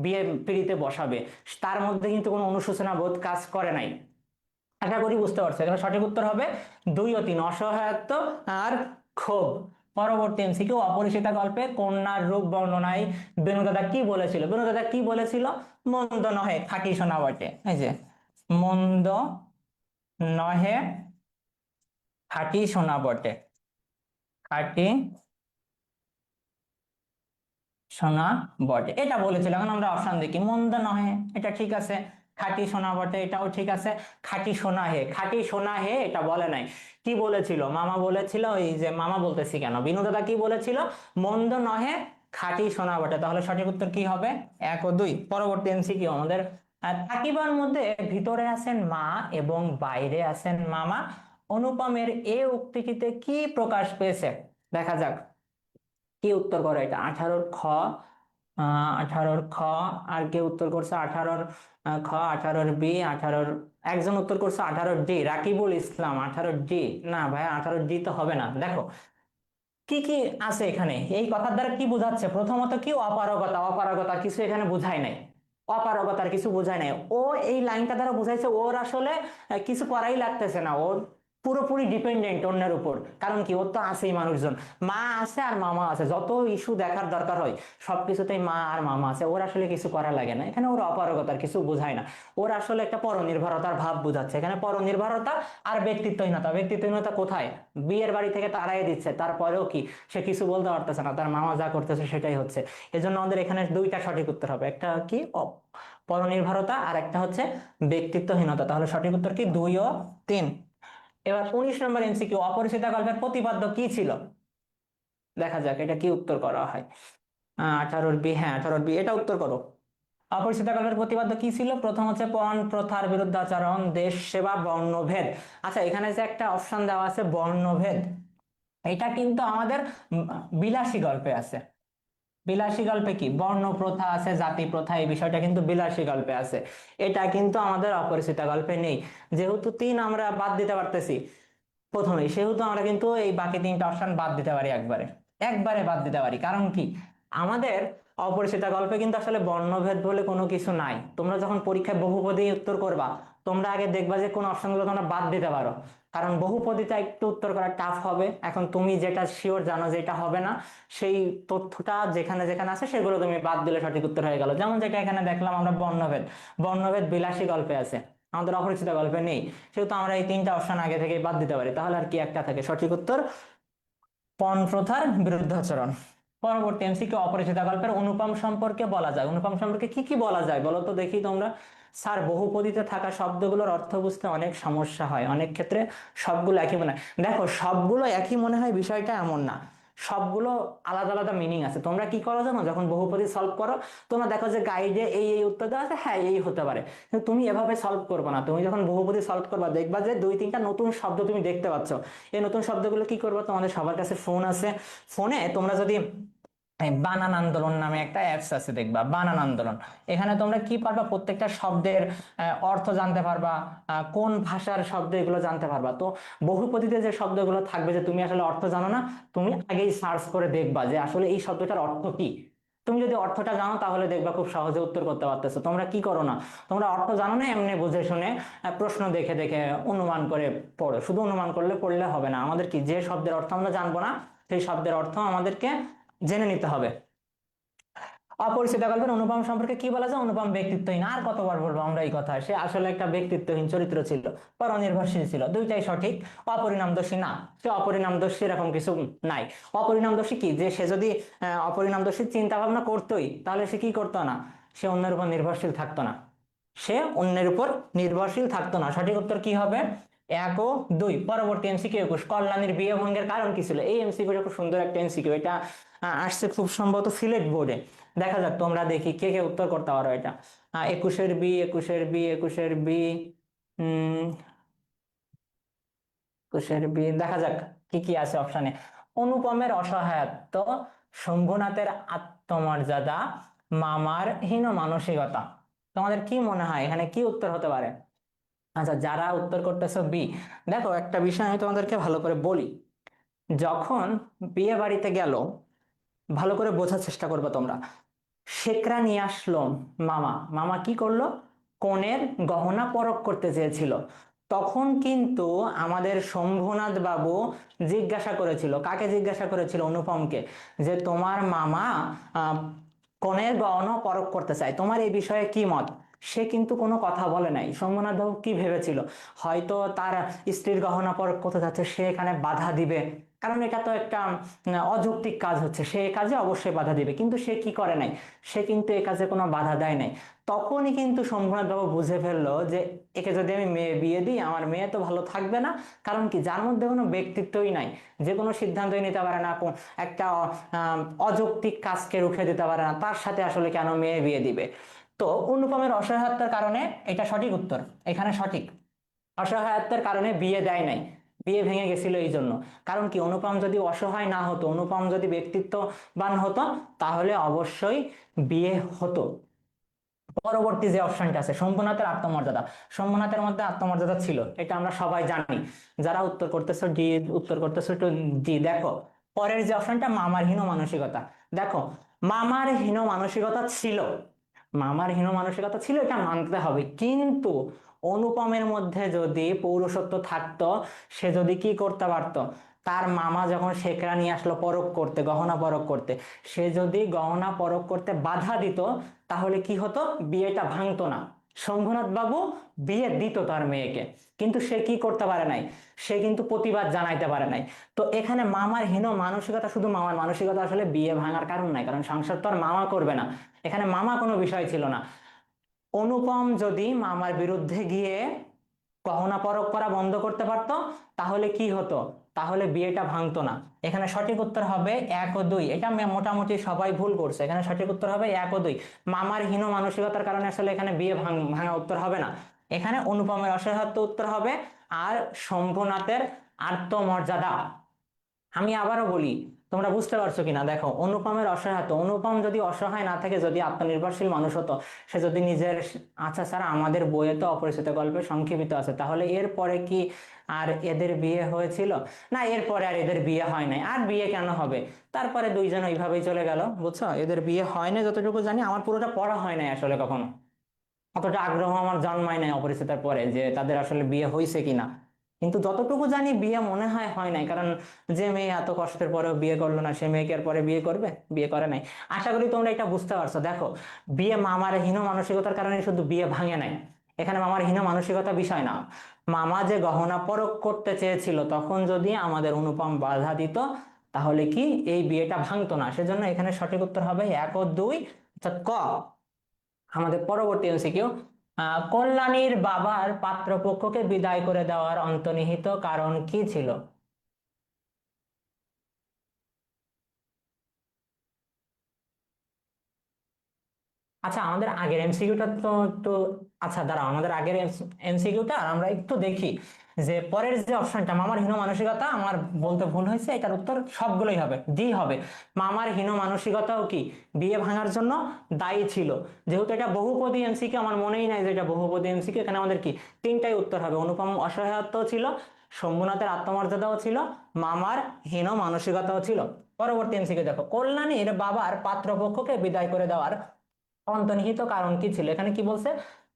বিয়ে পিঁড়িতে বসাবে। তার মধ্যে কিন্তু কোনো অনুশোচনা বোধ কাজ করে নাই। আশা করি বুঝতে পারছো। এখানে সঠিক উত্তর হবে 2 ও 3, অসহায়ত্ব আর ক্ষোভ। পরবর্তী এমসিকিউ, অপরিচিতা গল্পে কন্যার রূপ বর্ণনায় বেণুদাদা কি বলেছিল? বেণুদাদা কি বলেছিল? মন্দ নহে খাঁটি সোনা বটে। এই যে মন্দ নহে খাঁটি সোনা বটে, খাঁটি সোনা বটে, এটা বলেছিল। এখন আমরা অপশন দেখি, মন্দ নহে এটা ঠিক আছে, খাঁটি সোনা বটে এটাও ঠিক আছে, খাঁটি সোনা হে, খাঁটি সোনা হে এটা বলে নাই। কি বলেছিল? মামা বলেছিল, ওই যে মামা বলতেছি কেন, বিনু দাদা কি বলেছিল? মন্দ নহে খাঁটি সোনা বটে। তাহলে সঠিক উত্তর কি হবে? 1 ও 2। পরবর্তী এমসিকিউ আমাদের, থাকিবার মধ্যে ভিতরে আছেন মা এবং বাইরে আছেন মামা, অনুপমের এ উক্তিটিতে কি প্রকাশ পেয়েছে? দেখা যাক কি উত্তর করে এটা। 18-র খ, 18-র খ। আর কে উত্তর করছে 18-র খ, 18-র বি, 18-র, একজন উত্তর করছে 18-র ডি, রাকিবুল ইসলাম। 18-র ডি, না ভাই 18-র ডি তো হবে না। দেখো কি কি আছে এখানে, এই কথার দ্বারা কি বোঝাচ্ছে? প্রথমত কি, অপারগতা, অপারগতা কিছু এখানে বোঝায় নাই, অপারগতার কিছু বোঝায় নাই। ও এই লাইনটা দ্বারা বোঝাইছে ওর আসলে কিছু করাই লাগতেছে না, ওর পুরোপুরি ডিপেন্ডেন্ট অন্যের উপর। কারণ কি, ওর তো আছেই মানুষজন, মা আছে আর মামা আছে, যত ইস্যু দেখার দরকার হয় সবকিছুতেই মা আর মামা আছে, ওর আসলে কিছু করা লাগে না। এখানে ওর অপারগতার কিছু বোঝায় না, ওর আসলে একটা পরনির্ভরতার ভাব বোঝাচ্ছে এখানে। পরনির্ভরতা আর ব্যক্তিত্বহীনতা। ব্যক্তিত্বহীনতা কোথায়? বিয়ের বাড়ি থেকে তাড়াই দিচ্ছে, তারপরেও কি সে কিছু বলতে পারতেছে না, তার মামা যা করতেছে সেটাই হচ্ছে। এজন্য আমাদের এখানে দুইটা সঠিক উত্তর হবে, একটা কি পরনির্ভরতা, আর একটা হচ্ছে ব্যক্তিত্বহীনতা। তাহলে সঠিক উত্তর কি 2 ও 3। এবার 19 নম্বর এমসিকিউ, অপরিচিতা গল্পের প্রতিপাদ্য কি ছিল? দেখা যাক এটা কি উত্তর করা হয়। 18 বি, হ্যাঁ 18 বি, এটা উত্তর করো। অপরিচিতা গল্পের প্রতিপাদ্য কি ছিল? প্রথম হচ্ছে পণ প্রথার বিরুদ্ধাচরণ, দেশ সেবা, বর্ণভেদ। আচ্ছা, এখানে যে একটা অপশন দেওয়া আছে বর্ণভেদ, এটা কিন্তু আমাদের বিলাসী গল্পে আছে। বিলাসী গল্পে কি বর্ণ প্রথা আছে, জাতি প্রথা, এই বিষয়টা কিন্তু বিলাসী গল্পে আছে, এটা কিন্তু আমাদের অপরিচিতা গল্পে নেই। যেহেতু 3 আমরা বাদ দিতে পারতেছি প্রথমেই, সেহেতু আমরা কিন্তু এই বাকি 3টা অপশন বাদ দিতে পারি, একবারে একবারে বাদ দিতে পারি। কারণ কি, আমাদের অপরিচিতা গল্পে কিন্তু আসলে বর্ণভেদ বলে কোনো কিছু নাই। তোমরা যখন পরীক্ষায় বহুপদী উত্তর করবা, তোমরা আগে দেখবা যে কোন অপশনগুলো তোমরা বাদ দিতে পারো, কারণ বহুপদীটা একটু উত্তর করা টাফ হবে। এখন তুমি যেটা শিওর জানো যে এটা হবে না, সেই তথ্যটা যেখানে যেখানে আছে সেগুলো তুমি বাদ দিলে সঠিক উত্তর হয়ে গেল। যেমন যেটা এখানে দেখলাম আমরা, বর্ণভেদ। বর্ণভেদ বিলাসী গল্পে আছে, আমাদের অপরিচিত গল্পে নেই, সেহেতু আমরা এই 3টা অপশন আগে থেকে বাদ দিতে পারি। তাহলে আর কি একটা থাকে, সঠিক উত্তর পণ প্রথার বিরুদ্ধাচরণ। পরবর্তী এমসিকিউ, অপরিচিতা গল্পের অনুপম সম্পর্কে বলা যায়। অনুপম সম্পর্কে কি কি বলা যায় বলো তো দেখি তোমরা। স্যার, বহুপদীতে থাকা শব্দগুলোর অর্থ বুঝতে অনেক সমস্যা হয়, অনেক ক্ষেত্রে সবগুলো একই মনে হয়। দেখো, সবগুলো একই মনে হয় বিষয়টা এমন না, সবগুলো আলাদা আলাদা মিনিং আছে। তোমরা কি করো জানো, যখন বহুপদী সলভ করো, তোমরা দেখো যে গাইডে এই এই উত্তর দেওয়া আছে, হ্যাঁ এই হতে পারে, কিন্তু তুমি এভাবে সলভ করবে না। তুমি যখন বহুপদী সলভ করবা, দেখবা যে 2-3টা নতুন শব্দ তুমি দেখতে পাচ্ছ। এই নতুন শব্দগুলো কি করবো, তোমাদের সবার কাছে ফোন আছে, ফোনে তোমরা যদি বানান আন্দোলন নামে একটা অ্যাপস আছে, দেখবা বানান আন্দোলন। এখানে তোমরা কি পারবা, প্রত্যেকটা শব্দের অর্থ জানতে পারবা, কোন ভাষার শব্দ, এগুলো জানতে পারবা। তো বহুপদীতে যে শব্দগুলো থাকবে যে তুমি আসলে অর্থ জানো না, তুমি আগেই সার্চ করে দেখবা যে আসলে এই শব্দটার অর্থ কি। তুমি যদি অর্থটা জানো তাহলে দেখবা খুব সহজে উত্তর করতে পারতেছো। তোমরা কি করো না, তোমরা অর্থ জানো না, এমনি বুঝে শুনে প্রশ্ন দেখে দেখে অনুমান করে পড়ো। শুধু অনুমান করলে পড়লে হবে না, আমাদের কি যে শব্দের অর্থ আমরা জানবো না, সেই শব্দের অর্থ আমাদেরকে জেনে নিতে হবে। অপরিচিত গল্পের অনুপম সম্পর্কে কি বলা যায়? অনুপম ব্যক্তিত্বহীন। আর কতবার বলবো আমরা এই কথা, সে আসলে একটা ব্যক্তিত্বহীন চরিত্র ছিল, পরনির্ভরশীল ছিল। দুইটাই সঠিক। অপরিণামদর্শী না, সে অপরিণামদর্শী এরকম কিছু নাই। অপরিণামদর্শী কি, যে সে যদি অপরিণামদর্শী চিন্তা ভাবনা করতোই, তাহলে সে কি করতো না, সে অন্যের উপর নির্ভরশীল থাকতো না, সে অন্যের উপর নির্ভরশীল থাকতো না। সঠিক উত্তর কি হবে? 1 ও 2। পরবর্তী এমসিকিউ 21, কল্যাণীর বিয়ে ভঙ্গের কারণ কি ছিল? এই এমসিকিউটা খুব সুন্দর একটা এমসিকিউ, এটা আসছে খুব সম্ভবত সিলেট বোর্ডে। দেখা যাক, তোমরা দেখি কে কে উত্তর করতে পারো এটা। 21-এর বি, 21-এর বি, 21-এর বি, 21-এর বি, দেখা যাক কি কি আছে অপশনে। অনুপমের অসহায়ত্ব, শম্ভুনাথের আত্মমর্যাদা, মামার হীন মানসিকতা। তোমাদের কি মনে হয় এখানে কি উত্তর হতে পারে? আচ্ছা, যারা উত্তর করতেছো বি, দেখো একটা বিষয় আমি তোমাদেরকে ভালো করে বলি। যখন বিয়ে বাড়িতে গেল, ভালো করে বোঝার চেষ্টা করবে তোমরা। শেকরা নিয়ে আসলো মামা, মামা কি করলো, কনের গহনা পরখ করতে চেয়েছিল। তখন কিন্তু আমাদের শম্ভুনাথ বাবু জিজ্ঞাসা করেছিল, কাকে জিজ্ঞাসা করেছিল? অনুপমকে, যে তোমার মামা আহ কনের গহনা পরখ করতে চায়, তোমার এই বিষয়ে কি মত? সে কিন্তু কোনো কথা বলে নাই। শম্ভুনাথ বাবু কি ভেবেছিল, হয়তো তার স্ত্রীর গহনা পরখ করতে যাচ্ছে, সে এখানে বাধা দিবে, কারণ এটা তো একটা অযৌক্তিক কাজ হচ্ছে, সে এ কাজে অবশ্যই বাধা দিবে। কিন্তু সে কি করে নাই, সে কিন্তু এ কাজে কোনো বাধা দেয় নাই। তখনই কিন্তু শম্ভুনাথ বাবু বুঝে ফেললো যে একে যদি আমি মেয়ে বিয়ে দিই, আমার মেয়ে তো ভালো থাকবে না। কারণ কি, যার মধ্যে কোনো ব্যক্তিত্বই নাই, যে কোনো সিদ্ধান্তই নিতে পারে না, একটা অযৌক্তিক কাজকে রুখে দিতে পারে না, তার সাথে আসলে কেন মেয়ে বিয়ে দিবে? তো অনুপমের অসহায়তার কারণে, এটা সঠিক উত্তর, এখানে সঠিক। অসহায়তার কারণে বিয়ে দেয় নাই, বিয়ে ভেঙে গেছিল এই জন্য। কারণ কি, অনুপম যদি অসহায় না হতো, অনুপম যদি ব্যক্তিত্ববান হতো, তাহলে অবশ্যই বিয়ে হতো। পরবর্তী যে অপশনটা আছে, শম্ভুনাথের আত্মমর্যাদা, শম্ভুনাথের মধ্যে আত্মমর্যাদা ছিল, এটা আমরা সবাই জানি। যারা উত্তর করতেছো ডি, উত্তর করতেছো একটু ডি দেখো। পরের যে অপশনটা, মামার হীন মানসিকতা, দেখো মামার হীন মানসিকতা ছিল, মামার হীন মানসিকতা ছিল, এটা মানতে হবে। কিন্তু অনুপমের মধ্যে যদি পৌরুষত্ব থাকতো, সে যদি কি করতে পারতো, তার মামা যখন শেখরা নিয়ে আসলো পরখ করতে, গহনা পরখ করতে, সে যদি গহনা পরখ করতে বাধা দিত, তাহলে কি হতো, বিয়েটা ভাঙতো না। শম্ভুনাথ বাবু বিয়ে দিত তার মেয়েকে, কিন্তু সে কি করতে পারে নাই, সে কিন্তু প্রতিবাদ জানাইতে পারে নাই। তো এখানে মামার হীন মানসিকতা, শুধু মামার মানসিকতা আসলে বিয়ে ভাঙার কারণ নাই, কারণ সংসার তো আর মামা করবে না, এখানে মামা কোনো বিষয় ছিল না। অনুপম যদি মামার বিরুদ্ধে গিয়ে গহনা পরখ করা বন্ধ করতে পারতো, তাহলে কি হতো, তাহলে বিয়েটা ভাঙতো না। এখানে সঠিক উত্তর হবে 1 ও 2। এটা মোটামুটি সবাই ভুল করছে, এখানে সঠিক উত্তর হবে 1 ও 2। মামার হীন মানসিকতার কারণে আসলে এখানে বিয়ে ভাঙা উত্তর হবে না, এখানে অনুপমের অসহায়ত্ব উত্তর হবে, আর শম্ভুনাথের আত্মমর্যাদা। আমি আবারও বলি, তোমরা বুঝতে পারছো কিনা দেখো, অনুপমের অসহায়ত্ব, অনুপম যদি অসহায় না থাকে, যদি আত্মনির্ভরশীল মানুষ হতো, সে যদি নিজের, আচ্ছা স্যার আমাদের বইয়ে তো অপরিচিত গল্পে সংক্ষেপিত আছে, তাহলে এরপরে কি আর এদের বিয়ে হয়েছিল? না, এরপরে আর এদের বিয়ে হয় নাই, আর বিয়ে কেন হবে? তারপরে দুইজন ওইভাবেই চলে গেল, বুঝছো, এদের বিয়ে হয় না যতটুকু জানি, আমার পুরোটা পড়া হয় নাই আসলে কখনো, অতটা আগ্রহ আমার জন্মায় নাই অপরিচিতার পরে যে তাদের আসলে বিয়ে হয়েছে কিনা। কিন্তু যতটুকু জানি বিয়ে মনে হয় হয় নাই, কারণ যে মেয়ে এত কষ্টের পরেও বিয়ে করলো না, সে মেয়েকে আর পরে বিয়ে করবে? বিয়ে করে নাই। আশা করি তোমরা এটা বুঝতে পারছো। দেখো, বিয়ে মামার হীন মানসিকতার কারণে শুধু বিয়ে ভাঙে নাই, এখানে মামার হীন মানসিকতা বিষয় না। মামা যে গহনা পরখ করতে চেয়েছিল, তখন যদি আমাদের অনুপম বাধা দিত, তাহলে কি এই বিয়েটা ভাঙতো না। সেজন্য এখানে সঠিক উত্তর হবে 1 ও 2, অর্থাৎ ক। আমাদের পরবর্তী এমসিকিউ, কল্যাণীর বাবার পাত্রপক্ষকে বিদায় করে দেওয়ার অন্তর্নিহিত কারণ কি ছিল? আচ্ছা, আমাদের আগের এমসিকিউটা তো একটু, আচ্ছা দাঁড়াও, আমাদের আগের এমসিকিউটা আমরা একটু দেখি, যে পরের যে অপশনটা মামার হীন মানসিকতা, আমার বলতে ভুল হয়েছে, এটার উত্তর সবগুলোই হবে, ডি হবে। মামার হীন মানসিকতাও কি বিয়ে ভাঙার জন্য দায়ী ছিল? যেহেতু এটা বহুপদী এমসিকিউ, আমার মনেই নাই যে এটা বহুপদী এমসিকিউ, এখানে আমাদের কি তিনটাই উত্তর হবে, অনুপম অসহায়ত্বও ছিল, শম্ভুনাথের আত্মমর্যাদাও ছিল, মামার হীন মানসিকতাও ছিল। পরবর্তী এমসিকিউ দেখো, কল্যাণীর বাবার পাত্রপক্ষকে বিদায় করে দেওয়ার অন্তর্নিহিত কারণ কি ছিল? এখানে কি বলছে,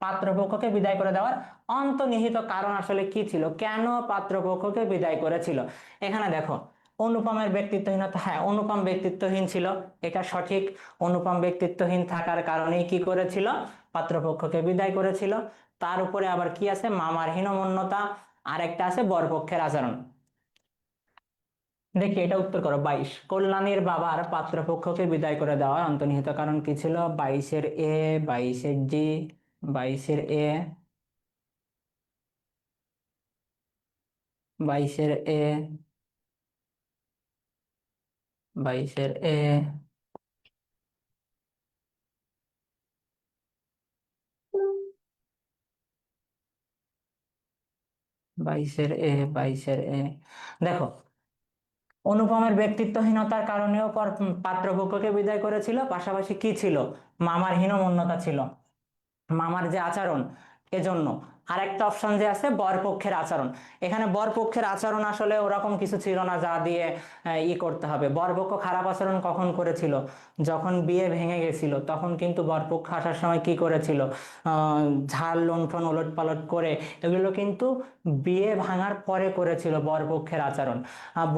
পাত্রপক্ষকে বিদায় করে দেওয়ার অন্তর্নিহিত কারণ আসলে কি ছিল, কেন পাত্রপক্ষকে বিদায় করেছিল? এখানে দেখো, অনুপমের ব্যক্তিত্বহীনতা, হ্যাঁ অনুপম ব্যক্তিত্বহীন ছিল, এটা সঠিক। অনুপম ব্যক্তিত্বহীন থাকার কারণেই কি করেছিল, পাত্রপক্ষকে বিদায় করেছিল। তার উপরে আবার কি আছে, মামার হীনমন্যতা, আর একটা আছে বরপক্ষের আচরণ। দেখি এটা উত্তর করো, 22, কল্যাণীর বাবার পাত্রপক্ষকে বিদায় করে দেওয়ার অন্তর্নিহিত কারণ কি ছিল? 22-এর এ, 22-এর ডি, 22-এর এ, 22-এর এ, 22-এর এ, 22-এর এ, 22-এর এ। দেখো, অনুপমের ব্যক্তিত্বহীনতার কারণেও পাত্রপক্ষকে বিদায় করেছিল, পাশাপাশি কি ছিল, মামার হীনমন্যতা ছিল, মামার যে আচরণ, এজন্য। আরেকটা অপশন যে আছে বরপক্ষের আচরণ, এখানে বরপক্ষের আচরণ আসলে ওরকম কিছু ছিল না যা দিয়ে করতে হবে। বরপক্ষ খারাপ আচরণ কখন করেছিল, যখন বিয়ে ভেঙে গেছিল, তখন কিন্তু বরপক্ষ আসার সময় কি করেছিল, ঝাল লুণ্ঠন ওলট পালট করে, এগুলো কিন্তু বিয়ে ভাঙার পরে করেছিল বরপক্ষের আচরণ।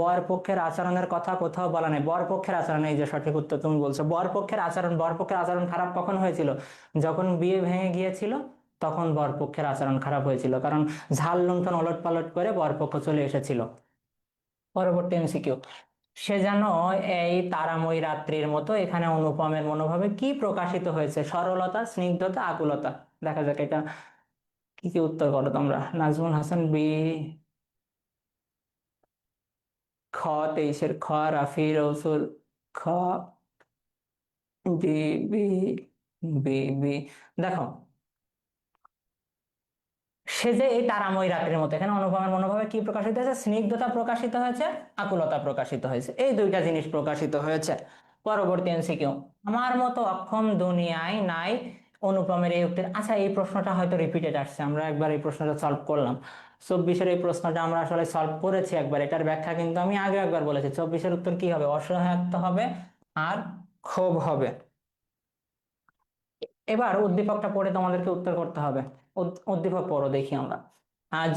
বরপক্ষের আচরণের কথা কোথাও বলা নেই, বরপক্ষের আচরণ, এই যে সঠিক উত্তর তুমি বলছো, বরপক্ষের আচরণ, বরপক্ষের আচরণ খারাপ কখন হয়েছিল, যখন বিয়ে ভেঙে গিয়েছিল, তখন বরপক্ষের আচরণ খারাপ হয়েছিল, কারণ ঝাল লুণ্ঠন ওলট পালট করে বরপক্ষ চলে এসেছিল। পরবর্তী এমসিকিউ, সে যেন এই তারাময়ী রাত্রির মতো, এখানে অনুপমের মনোভাবে কি প্রকাশিত হয়েছে, সরলতা, স্নিগ্ধতা, আকুলতা? দেখা যাক এটা কি কি উত্তর করো তোমরা। নাজমুল হাসান বি, খ, 23-এর খ, রাফি রসুল খ, বি, বি, বি, বি। দেখো, সে যে এই তারাময় রাত্রির মতো, এখানে অনুপমের মনোভাবে কি প্রকাশিত হয়েছে, স্নিগ্ধতা প্রকাশিত হয়েছে, আকুলতা প্রকাশিত হয়েছে, এই দুইটা জিনিস প্রকাশিত হয়েছে। পরবর্তী এমসিকিউ, আমার মতো অক্ষম দুনিয়ায় নাই, অনুপমের এই উক্তির, আচ্ছা এই প্রশ্নটা হয়তো রিপিটেড আসছে, আমরা একবার এই প্রশ্নটা সলভ করলাম, 24-এর এই প্রশ্নটা আমরা আসলে সলভ করেছি একবার, এটার ব্যাখ্যা কিন্তু আমি আগে একবার বলেছি। 24-এর উত্তর কি হবে, অসহায়ত্ব হবে আর ক্ষোভ হবে। এবার উদ্দীপকটা পড়ে তোমাদেরকে উত্তর করতে হবে। উদ্দীপক পড়ো দেখি আমরা।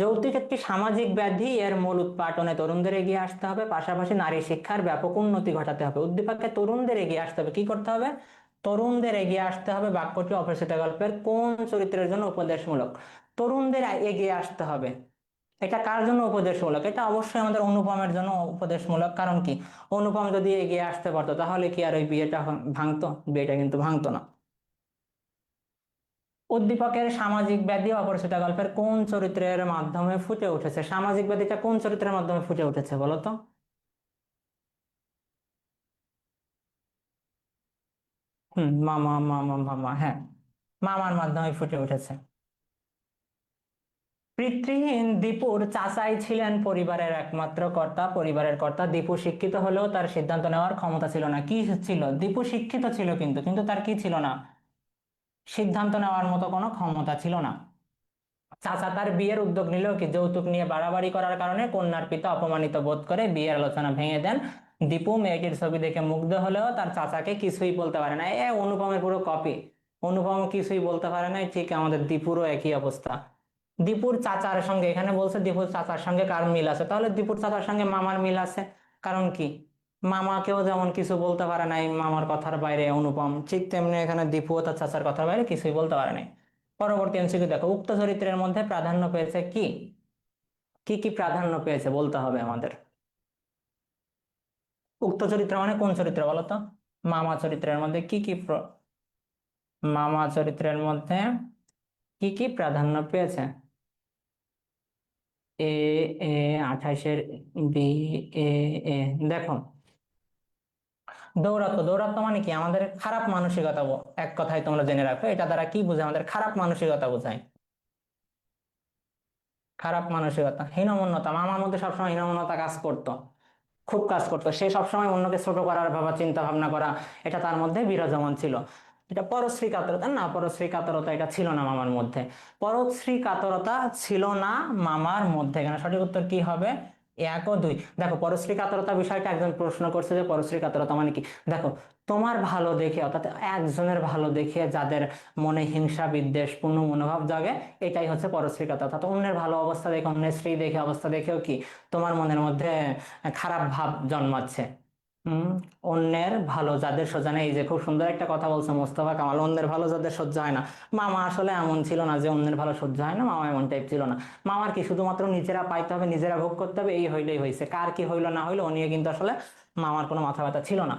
যৌতুক একটি সামাজিক ব্যাধি, এর মূল উৎপাটনে তরুণদের এগিয়ে আসতে হবে, পাশাপাশি নারী শিক্ষার ব্যাপক উন্নতি ঘটাতে হবে। উদ্দীপকে তরুণদের এগিয়ে আসতে হবে, কি করতে হবে? তরুণদের এগিয়ে আসতে হবে। বাক্যটি অপরিচিত গল্পের কোন চরিত্রের জন্য উপদেশমূলক? তরুণদের এগিয়ে আসতে হবে, এটা কার জন্য উপদেশমূলক? এটা অবশ্যই আমাদের অনুপমের জন্য উপদেশমূলক। কারণ কি, অনুপম যদি এগিয়ে আসতে পারতো তাহলে কি আর ওই বিয়েটা ভাঙতো? বিয়েটা কিন্তু ভাঙতো না। উদ্দীপকের সামাজিক ব্যাধি অপরিচিত গল্পের কোন চরিত্রের মাধ্যমে ফুটে উঠেছে? সামাজিক ব্যাধিটা কোন চরিত্রের মাধ্যমে ফুটে উঠেছে বলো তো? মামা মামা মামা, হ্যাঁ, মামার মাধ্যমে ফুটে উঠেছে। পিতৃহীন দীপুর চাচাই ছিলেন পরিবারের একমাত্র কর্তা। পরিবারের কর্তা দীপু শিক্ষিত হলেও তার সিদ্ধান্ত নেওয়ার ক্ষমতা ছিল না। কি ছিল? দীপু শিক্ষিত ছিল, কিন্তু তার কি ছিল না? সিদ্ধান্ত নেওয়ার মতো কোনো ক্ষমতা ছিল না। চাচা তার বিয়ের উদ্যোগ নিলেও কি যৌতুক নিয়ে বাড়াবাড়ি করার কারণে কন্যার পিতা অপমানিত বোধ করে বিয়ের আলোচনা ভেঙে দেন। দীপু মেয়েটির ছবি দেখে মুগ্ধ হলেও তার চাচাকে কিছুই বলতে পারে না। অনুপমের পুরো কপি। অনুপম কিছুই বলতে পারে না, ঠিক আমাদের দীপুরও একই অবস্থা। দীপুর চাচার সঙ্গে, এখানে বলছে দীপুর চাচার সঙ্গে কার মিল আছে, তাহলে দীপুর চাচার সঙ্গে মামার মিল আছে। কারণ কি, মামাকেও যেমন কিছু বলতে পারে নাই মামার কথার বাইরে অনুপম, ঠিক তেমনি এখানে দীপুও তার চাচার কথার বাইরে কিছুই বলতে পারে নাই। পরবর্তী এমসিকিউ দেখো, উক্ত চরিত্রের মধ্যে প্রাধান্য পেয়েছে কি? কি কি প্রাধান্য পেয়েছে বলতে হবে আমাদের। উক্ত চরিত্র মানে কোন চরিত্র বলো তো? মামা চরিত্রের মধ্যে কি কি মামা চরিত্রের মধ্যে কি কি প্রাধান্য পেয়েছে? এ, এ 28-এর বি, এ, এ, দেখো, দৌরাত্ম। দৌরাত্ম মানে কি? আমাদের খারাপ মানসিকতা। এক কথায় তোমরা জেনে রাখো, এটা দ্বারা কি বোঝায়? আমাদের খারাপ মানসিকতা বোঝায়। খারাপ মানসিকতা, হীনমন্যতা। মামার মধ্যে সবসময় হীনমন্যতা কাজ করতো, খুব কাজ করতো। সে সবসময় অন্যকে ছোট করার ভাবা, চিন্তা ভাবনা করা, এটা তার মধ্যে বিরাজমান ছিল। এটা পরশ্রী কাতরতা না, পরশ্রী কাতরতা এটা ছিল না মামার মধ্যে। পরশ্রী কাতরতা ছিল না মামার মধ্যে। এখানে সঠিক উত্তর কি হবে? 1 ও 2। দেখো, পরশ্রী কাতরতা বিষয়টা একজন প্রশ্ন করছে যে পরশ্রী কাতরতা মানে কি। দেখো, তোমার ভালো দেখে, অর্থাৎ একজনের ভালো দেখে যাদের মনে হিংসা বিদ্বেষ পূর্ণ মনোভাব জাগে, এটাই হচ্ছে পরশ্রী কাতরতা। অর্থাৎ অন্যের ভালো অবস্থা দেখে, অন্যের স্ত্রী দেখে, অবস্থা দেখেও কি তোমার মনের মধ্যে খারাপ ভাব জন্মাচ্ছে। হম অন্যের ভালো যাদের সহ্য হয় না, এই যে খুব সুন্দর একটা কথা বলছে মোস্তফা কামাল, অন্যের ভালো যাদের সহ্য হয় না। মামা আসলে এমন ছিল না যে অন্যের ভালো সহ্য হয় না, মামা এমন টাইপ ছিল না। মামার কি শুধুমাত্র নিজেরা পাইতে হবে, নিজেরা ভোগ করতে হবে, এই হইলেই হয়েছে। কার কি হইলো না হইলো ও নিয়ে কিন্তু আসলে মামার কোনো মাথা ব্যথা ছিল না।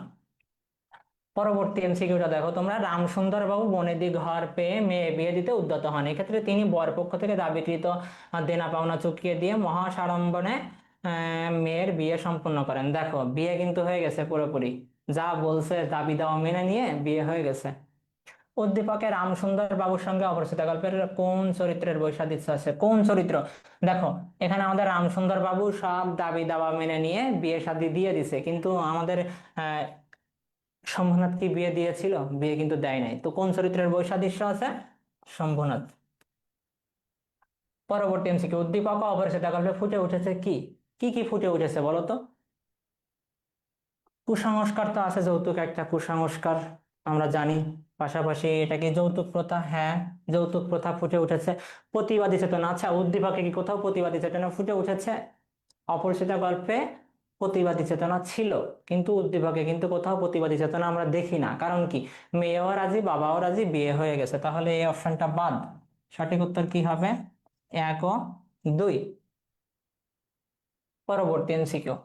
পরবর্তী এমসিকিউটা দেখো তোমরা, রামসুন্দর বাবু বনেদি ঘর পেয়ে মেয়ে বিয়ে দিতে উদ্যত হন। এক্ষেত্রে তিনি বরপক্ষ থেকে দাবিকৃত দেনা পাওনা চুকিয়ে দিয়ে মহাসাড়ম্বরে মেয়ের বিয়ে সম্পূর্ণ করেন। দেখো, বিয়ে কিন্তু হয়ে গেছে পুরোপুরি, যা বলছে দাবি দাওয়া মেনে নিয়ে বিয়ে হয়ে গেছে। উদ্দীপকে রামসুন্দর বাবুর সঙ্গে অপরিচিত গল্পের কোন চরিত্রের বৈসাদৃশ্য আছে? কোন চরিত্র? দেখো, এখানে আমাদের রামসুন্দর বাবু সব দাবি দাওয়া মেনে নিয়ে বিয়ে শাদী দিয়ে দিছে, কিন্তু আমাদের আহ শম্ভুনাথ কি বিয়ে দিয়েছিল? বিয়ে কিন্তু দেয় নাই। তো কোন চরিত্রের বৈসাদৃশ্য আছে? শম্ভুনাথ। পরবর্তী এমসিকিউ, উদ্দীপক ও অপরিচিত গল্পে ফুটে উঠেছে কি? কি কি ফুটে উঠেছে বলো তো? কুসংস্কার তো আছে, যৌতুক একটা কুসংস্কার, আমরা জানি। পাশাপাশি এটা কি যৌতুক প্রথা? হ্যাঁ, যৌতুক প্রথা ফুটে উঠেছে। প্রতিবাদী চেতনা, আচ্ছা উদ্দীপকে কি কোথাও প্রতিবাদী চেতনা ফুটে উঠেছে? অপরিচিত গল্পে প্রতিবাদী চেতনা ছিল, কিন্তু উদ্দীপকে কিন্তু কোথাও প্রতিবাদী চেতনা আমরা দেখি না। কারণ কি, মেয়েও রাজি, বাবাও রাজি, বিয়ে হয়ে গেছে, তাহলে এই অপশনটা বাদ। সঠিক উত্তর কি হবে? 1 ও 2। পরবর্তী এমসিকিউ,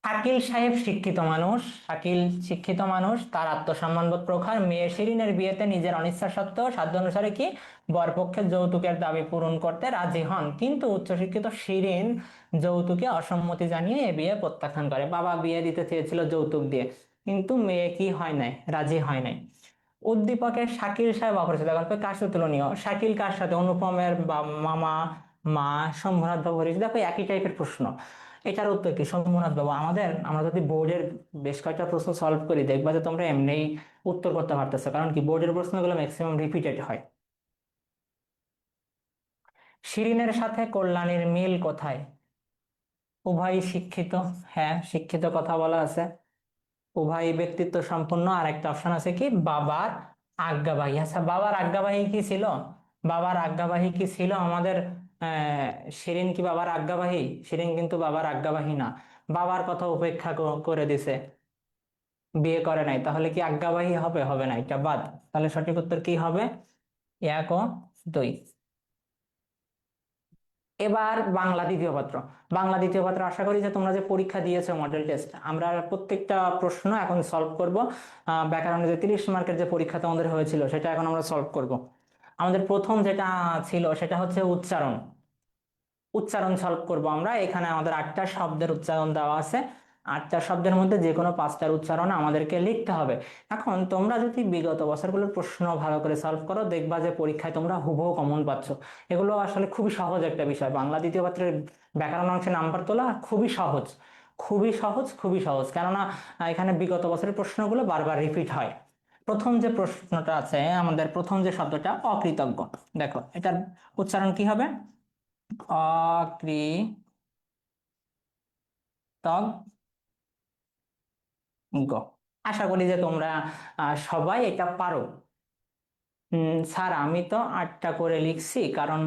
শাকিল সাহেব শিক্ষিত মানুষ। শাকিল শিক্ষিত মানুষ, তার আত্মসম্মানবোধ প্রখর। মেয়ে শিরিনের বিয়েতে নিজের অনিচ্ছা সত্ত্বেও সাধ্য অনুসারে কি বরপক্ষের যৌতুকের দাবি পূরণ করতে রাজি হন, কিন্তু উচ্চশিক্ষিত শিরিন যৌতুকে অসম্মতি জানিয়ে এ বিয়ে প্রত্যাখ্যান করে। বাবা বিয়ে দিতে চেয়েছিল যৌতুক দিয়ে, কিন্তু মেয়ে কি হয় নাই, রাজি হয় নাই। উদ্দীপকের শাকিল সাহেব অপরিচিত গল্পে কার সাথে তুলনীয়? শাকিল কার সাথে? অনুপমের মামা, মা, শম্ভুনাথ বাবু। দেখো, একই টাইপের প্রশ্ন। এটার উত্তর কি? শম্ভুনাথ বাবু। আমরা যদি বোর্ডের বেশ কয়েকটা প্রশ্ন সলভ করি, দেখবা যে তোমরা এমনিই উত্তর করতে পারতেছো। কারণ কি, বোর্ডের প্রশ্নগুলো ম্যাক্সিমাম রিপিটেড হয়। শিরিনের সাথে কল্যাণীর মিল কোথায়? উভয়ই শিক্ষিত। হ্যাঁ, শিক্ষিত কথা বলা আছে। উভয় ব্যক্তিত্ব সম্পন্ন। আর একটা অপশন আছে কি, বাবার আজ্ঞাবাহী। আচ্ছা, বাবার আজ্ঞাবাহী কি ছিল? বাবার আজ্ঞাবাহী কি ছিল আমাদের? শিরিন কি বাবার আজ্ঞাবাহী? শিরিন কিন্তু বাবার আজ্ঞাবাহী না, বাবার কথা উপেক্ষা করে দিছে, বিয়ে করে নাই, তাহলে কি আজ্ঞাবাহী হবে? হবে না, এটা বাদ। তাহলে সঠিক উত্তর কি হবে? এক ও দুই। এবার বাংলা দ্বিতীয় পত্র। বাংলা দ্বিতীয় পত্র, আশা করি যে তোমরা যে পরীক্ষা দিয়েছো মডেল টেস্ট, আমরা প্রত্যেকটা প্রশ্ন এখন সলভ করব। ব্যাকরণে যে 30 মার্কের যে পরীক্ষা তোমাদের হয়েছিল সেটা এখন আমরা সলভ করব। আমাদের প্রথম যেটা ছিল সেটা হচ্ছে উচ্চারণ। উচ্চারণ সলভ করব আমরা। এখানে আমাদের 8টা শব্দের উচ্চারণ দেওয়া আছে। 8টা শব্দের মধ্যে যে কোনো 5টার উচ্চারণ আমাদেরকে লিখতে হবে। এখন তোমরা যদি বিগত বছরগুলোর প্রশ্ন ভালো করে সলভ করো, দেখবা যে পরীক্ষায় তোমরা হুবহু কমন পাচ্ছ। এগুলো আসলে খুবই সহজ একটা বিষয়। বাংলা দ্বিতীয় পত্রের ব্যাকরণ অংশে নাম্বার তোলা খুবই সহজ, খুবই সহজ, খুবই সহজ। কেননা এখানে বিগত বছরের প্রশ্নগুলো বারবার রিপিট হয়। প্রথম যে প্রশ্নটা আছে আমাদের, প্রথম যে শব্দটা অকৃতজ্ঞ, দেখো এটার উচ্চারণ কি হবে? অকৃতজ্ঞ। আশা করি যে তোমরা সবাই এটা পারো। স্যার আমি তো 8টা করে লিখছি, কারণ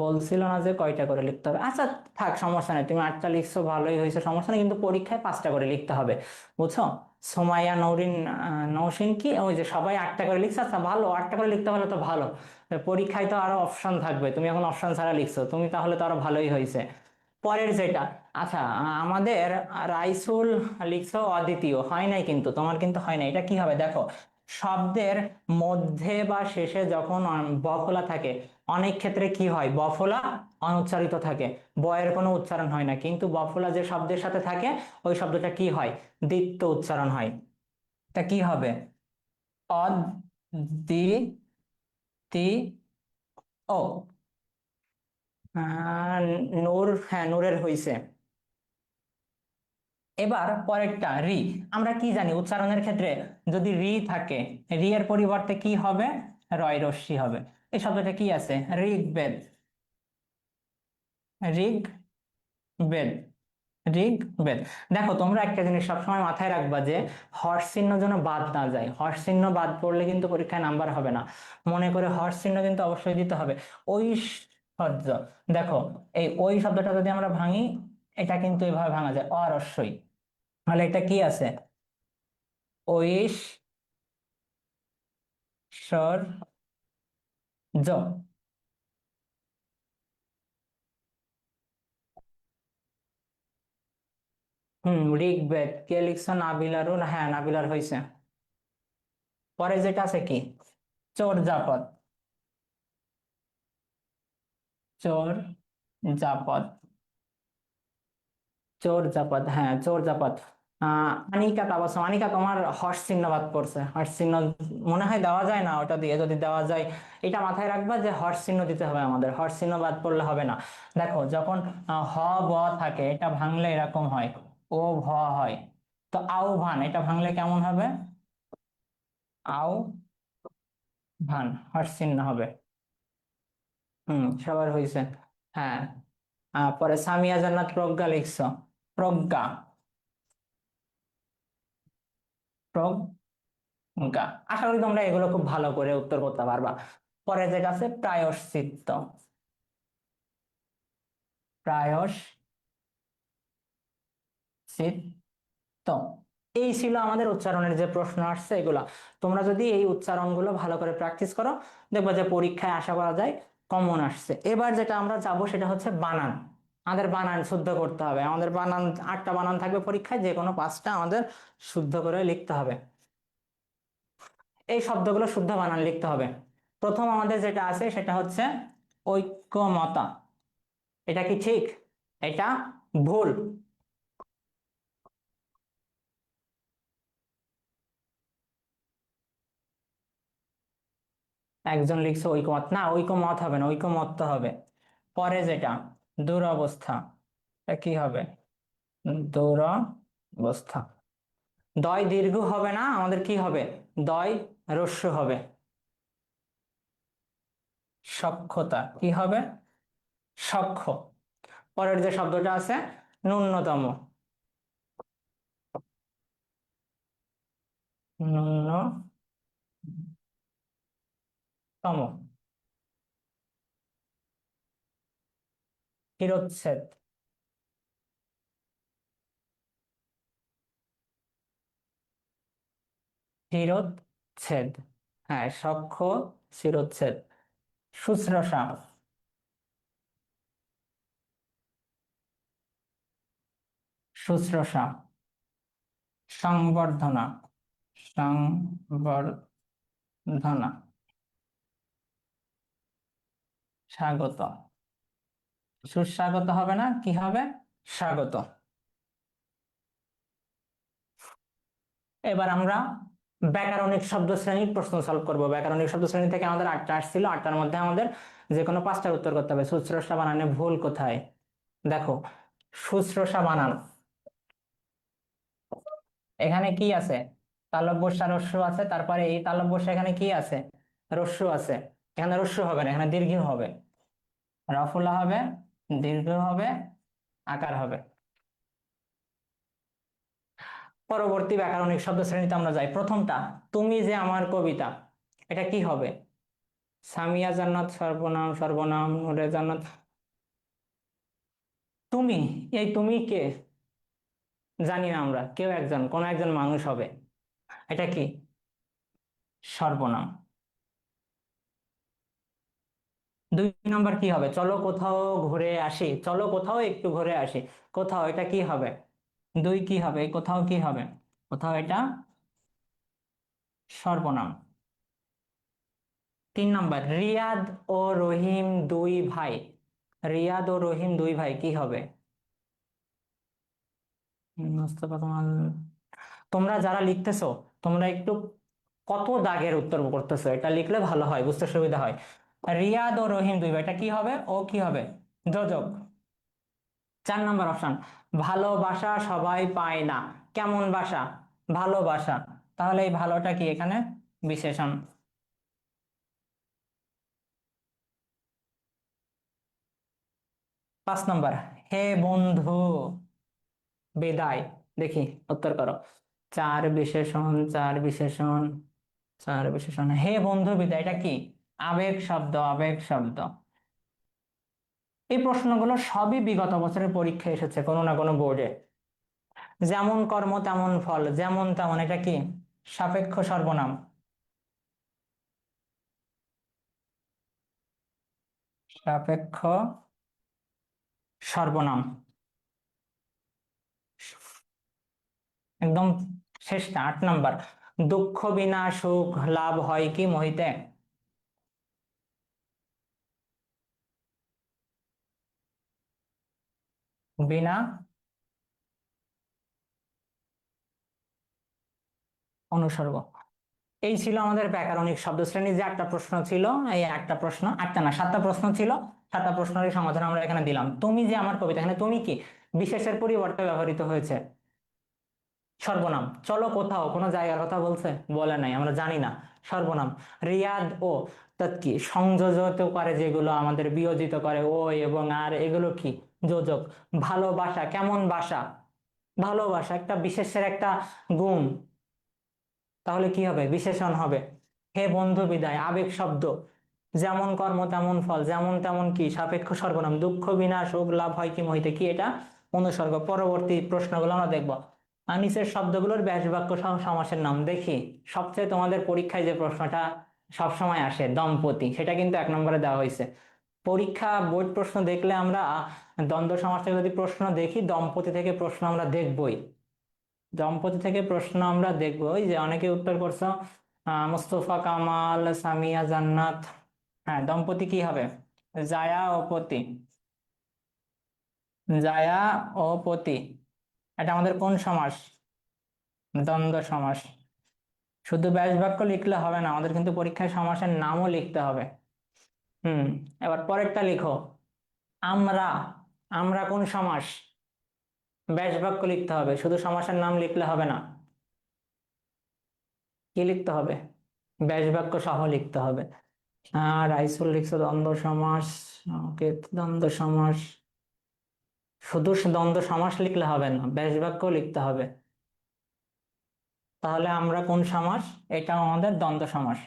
বলছিল না যে কয়টা করে লিখতে হবে। আচ্ছা, থাক, সমস্যা নেই, তুমি 8টা লিখছো, ভালোই হয়েছে, সমস্যা নেই, কিন্তু পরীক্ষায় 5টা করে লিখতে হবে, বুঝছো? সোমাইয়া নৌরিন নৌসিন কি ওই যে সবাই 8টা করে লিখছে, আচ্ছা ভালো, 8টা করে লিখতে হলে তো ভালো। পরীক্ষায় তো আরো অপশন থাকবে, তুমি এখন অপশন ছাড়া লিখছো, তুমি তাহলে তো আরো ভালোই হয়েছে। পরের যেটা, আচ্ছা, আমাদের রাইসুল লিখছো অদ্বিতীয়, হয় নাই, কিন্তু তোমার কিন্তু হয় নাই। এটা কি হবে দেখো, শব্দের মধ্যে বা শেষে যখন বফলা থাকে, অনেক ক্ষেত্রে কি হয়, বফলা অনুচ্চারিত থাকে, বয়ের কোনো উচ্চারণ হয় না, কিন্তু বফলা যে শব্দের সাথে থাকে ওই শব্দটা কি হয়, দ্বিত্ব উচ্চারণ হয়। এটা কি হবে? অদ্বিতীয়। ও, নূর, হ্যাঁ নূরের হইছে। এবার পরেরটা রি। আমরা কি জানি উচ্চারণের ক্ষেত্রে, যদি রি থাকে, রি এর পরিবর্তে কি হবে? রয় রশ্মি হবে। এই শব্দটা কি আছে? ঋগ্বেদ। ঋগ বেদ। ঋগ বেদ। দেখো তোমরা একটা জিনিস সবসময় মাথায় রাখবা, যে হর্ষ চিহ্ন যেন বাদ না যায়। হর্ষ চিহ্ন বাদ পড়লে কিন্তু পরীক্ষায় নাম্বার হবে না। মনে করে হর্ষ চিহ্ন কিন্তু অবশ্যই দিতে হবে। ঐশ্বর্য, দেখো এই ওই শব্দটা যদি আমরা ভাঙি, এটা কিন্তু এভাবে ভাঙা যায়, অরস্বই। তাহলে এটা কি আছে? ঐশ্বর্য। ঋগ্বেদ। কে লিখছো? নাবিলারও, হ্যাঁ নাবিলার হয়েছে। পরে যেটা আছে কি? চোর জাপদ। চোর জাপদ। চোর জাপদ, হ্যাঁ চোর জাপদ। আনিকা তাবাসম। আনিকা, তোমার হর্ষ চিহ্ন বাদ পড়ছে, হর্ষ চিহ্ন মনে হয় দেওয়া যায় না, ওটা দিয়ে যদি দেওয়া যায়। এটা মাথায় রাখবা যে হর্ষ চিহ্ন দিতে হবে আমাদের, হর্ষ চিহ্ন বাদ পড়লে হবে না। দেখো যখন হ ব থাকে, এটা ভাঙলে এরকম হয়, ও ভ হয়। তো আহ্বান, এটা ভাঙলে কেমন হবে? আও ভান, হর্ষ চিহ্ন হবে। সবার হয়েছে। হ্যাঁ। পরে সামিয়া জান্নাত প্রজ্ঞা লিখছো, প্রজ্ঞা। প্রজ্ঞা। আশা করি তোমরা এগুলো খুব ভালো করে উত্তর করতে পারবা। পরে যেটা আছে প্রায়শ্চিত্ত। প্রায়শ্চিত্ত। এই ছিল আমাদের উচ্চারণের যে প্রশ্ন আসছে এগুলা। তোমরা যদি এই উচ্চারণগুলো ভালো করে প্র্যাকটিস করো, দেখবা যে পরীক্ষায় আশা করা যায় কমন আসছে। এবার যেটা আমরা যাব সেটা হচ্ছে বানান। আমাদের বানান শুদ্ধ করতে হবে। আমাদের বানান, 8টা বানান থাকবে পরীক্ষায়, যে কোনো 5টা আমাদের শুদ্ধ করে লিখতে হবে। এই শব্দগুলো শুদ্ধ বানান লিখতে হবে। প্রথম আমাদের যেটা আছে সেটা হচ্ছে ঐক্যমতা। এটা কি ঠিক? এটা ভুল। একজন লিখছে ঐকমত, না ঐকমত হবে না, ঐকমত্য হবে। পরে যেটা দুরবস্থা, এটা কি হবে? দুরবস্থা। দয় দীর্ঘ হবে না, আমাদের কি হবে? দয় হ্রস্ব হবে। সক্ষতা কি হবে? সক্ষ। পরের যে শব্দটা আছে ন্যূনতম। ন্যূনতম। শিরোচ্ছেদ। শিরোচ্ছেদ, হ্যাঁ, সখ্য শিরোচ্ছেদ। শুশ্রূষা। শুশ্রূষা। সংবর্ধনা। সংবর্ধনা। স্বাগত। সুস্বাগত হবে না, কি হবে? স্বাগত। এবার আমরা ব্যাকরণিক শব্দ শ্রেণীর প্রশ্ন সলভ করব। ব্যাকরণিক শব্দ শ্রেণী থেকে আমাদের 8টা আসছিল, 8টার মধ্যে আমাদের যে কোনো 5টার উত্তর করতে হবে। শুশ্রূষা বানানে ভুল কোথায়? দেখো, শুশ্রূষা বানান, এখানে কি আছে? তালব্য বসা রস্য আছে, তারপরে এই তালব্য বসা এখানে কি আছে? রস্য আছে। এখানে রস্য হবে না, এখানে দীর্ঘ হবে। রফলা হবে, দীর্ঘ হবে, আকার হবে। পরবর্তী ব্যাকরণিক শব্দ শ্রেণীতে আমরা যাই। প্রথমটা, তুমি যে আমার কবিতা, এটা কি হবে? সামিয়া জান্নাত সর্বনাম, সর্বনাম নূরে জান্নাত। তুমি, এই তুমি কে? জানি না আমরা, কেউ একজন, কোন একজন মানুষ হবে। এটা কি? সর্বনাম। 2 নম্বর কি হবে? চলো কোথাও ঘুরে আসি, চলো কোথাও একটু ঘুরে আসি। কোথাও, এটা কি হবে? দুই কি হবে? কোথাও কি হবে? কোথাও, এটা সর্বনাম। 3 নম্বর, রিয়াদ ও রহিম দুই ভাই। রিয়াদ ও রহিম দুই ভাই কি হবে? মোস্তফা কামাল। তোমরা যারা লিখতেছো, তোমরা একটু কত দাগের উত্তর করতেছো, এটা লিখলে ভালো হয়, বুঝতে সুবিধা হয়। রিয়াদ ও রহিম দুই ভাই, এটা কি হবে? ও কি হবে? যোজক। 4 নম্বর অপশন, ভালোবাসা সবাই পায় না। কেমন বাসা? ভালোবাসা। তাহলে এই ভালোটা কি এখানে? বিশেষণ। 5 নম্বর, হে বন্ধু বিদায়। দেখি, উত্তর করো। চার বিশেষণ, চার বিশেষণ, চার বিশেষণ, হে বন্ধু বিদায়, এটা কি? আবেগ শব্দ, আবেগ শব্দ। এই প্রশ্নগুলো সবই বিগত বছরের পরীক্ষায় এসেছে কোনো না কোনো বোর্ডে। যেমন কর্ম তেমন ফল, যেমন তেমন, এটা কি? সাপেক্ষ সর্বনাম। সাপেক্ষ সর্বনাম। একদম শেষটা, 8 নম্বর, দুঃখ বিনা সুখ লাভ হয় কি মহিতে? বিনা অনুসর্গ। এই ছিল আমাদের ব্যাকরণিক শব্দ শ্রেণীর যে 8টা প্রশ্ন ছিল। এই 8টা প্রশ্ন, 8টা না 7টা প্রশ্ন ছিল। 7টা প্রশ্নের সমাধান আমরা এখানে দিলাম। তুমি যে আমার কবিতা, এখানে তুমি কি বিশেষের পরিবর্তে ব্যবহৃত হয়েছে সর্বনাম। চলো কোথাও, কোনো জায়গার কথা বলছে? বলে নাই, আমরা জানি না। সর্বনাম। রিয়াদ ও, তৎ কি সংযোজিত করে, যেগুলো আমাদের বিয়োজিত করে ও এবং আর, এগুলো কি? যোজক। ভালোবাসা, কেমন বাসা? ভালোবাসা একটা বিশেষের একটা গুণ, তাহলে কি হবে? বিশেষণ হবে। হে বন্ধু বিদায়, আবেগ শব্দ। যেমন কর্ম তেমন ফল, যেমন তেমন কি? সাপেক্ষ সর্বনাম। দুঃখ বিনা সুখ লাভ হয় কি মহিতে, কি এটা? অনুসর্গ। পরবর্তী প্রশ্নগুলো আমরা দেখবো। আর নিচের শব্দগুলোর ব্যাস বাক্য সহ সমাসের নাম। দেখি, সবচেয়ে তোমাদের পরীক্ষায় যে প্রশ্নটা সবসময় আসে, দম্পতি, সেটা কিন্তু 1 নম্বরে দেওয়া হয়েছে। পরীক্ষা বোর্ড প্রশ্ন দেখলে আমরা দ্বন্দ্ব সমাস থেকে যদি প্রশ্ন দেখি, দম্পতি থেকে প্রশ্ন আমরা দেখবই। দম্পতি থেকে প্রশ্ন আমরা দেখবো। ওই যে অনেকে উত্তর করছো, মুস্তফা কামাল, সামিয়া জান্নাত। হ্যাঁ, দম্পতি কি হবে? জায়া ও পতি। জায়া ও পতি, এটা আমাদের কোন সমাস? দ্বন্দ্ব সমাস। শুধু ব্যাস বাক্য লিখলে হবে না, আমাদের কিন্তু পরীক্ষায় সমাসের নামও লিখতে হবে। হুম। এবার পরেরটা লিখো। আমরা, আমরা কোন সমাস? ব্যাস বাক্য লিখতে হবে, শুধু সমাসের নাম লিখলে হবে না। কি লিখতে হবে? ব্যাস বাক্য সহ লিখতে হবে। আর রাইসুল লিখছে দ্বন্দ্ব সমাস। ওকে, দ্বন্দ্ব সমাস। শুধু দ্বন্দ্ব সমাস লিখলে হবে না, ব্যাস বাক্য লিখতে হবে। তাহলে আমরা কোন সমাস? এটা আমাদের দ্বন্দ্ব সমাস।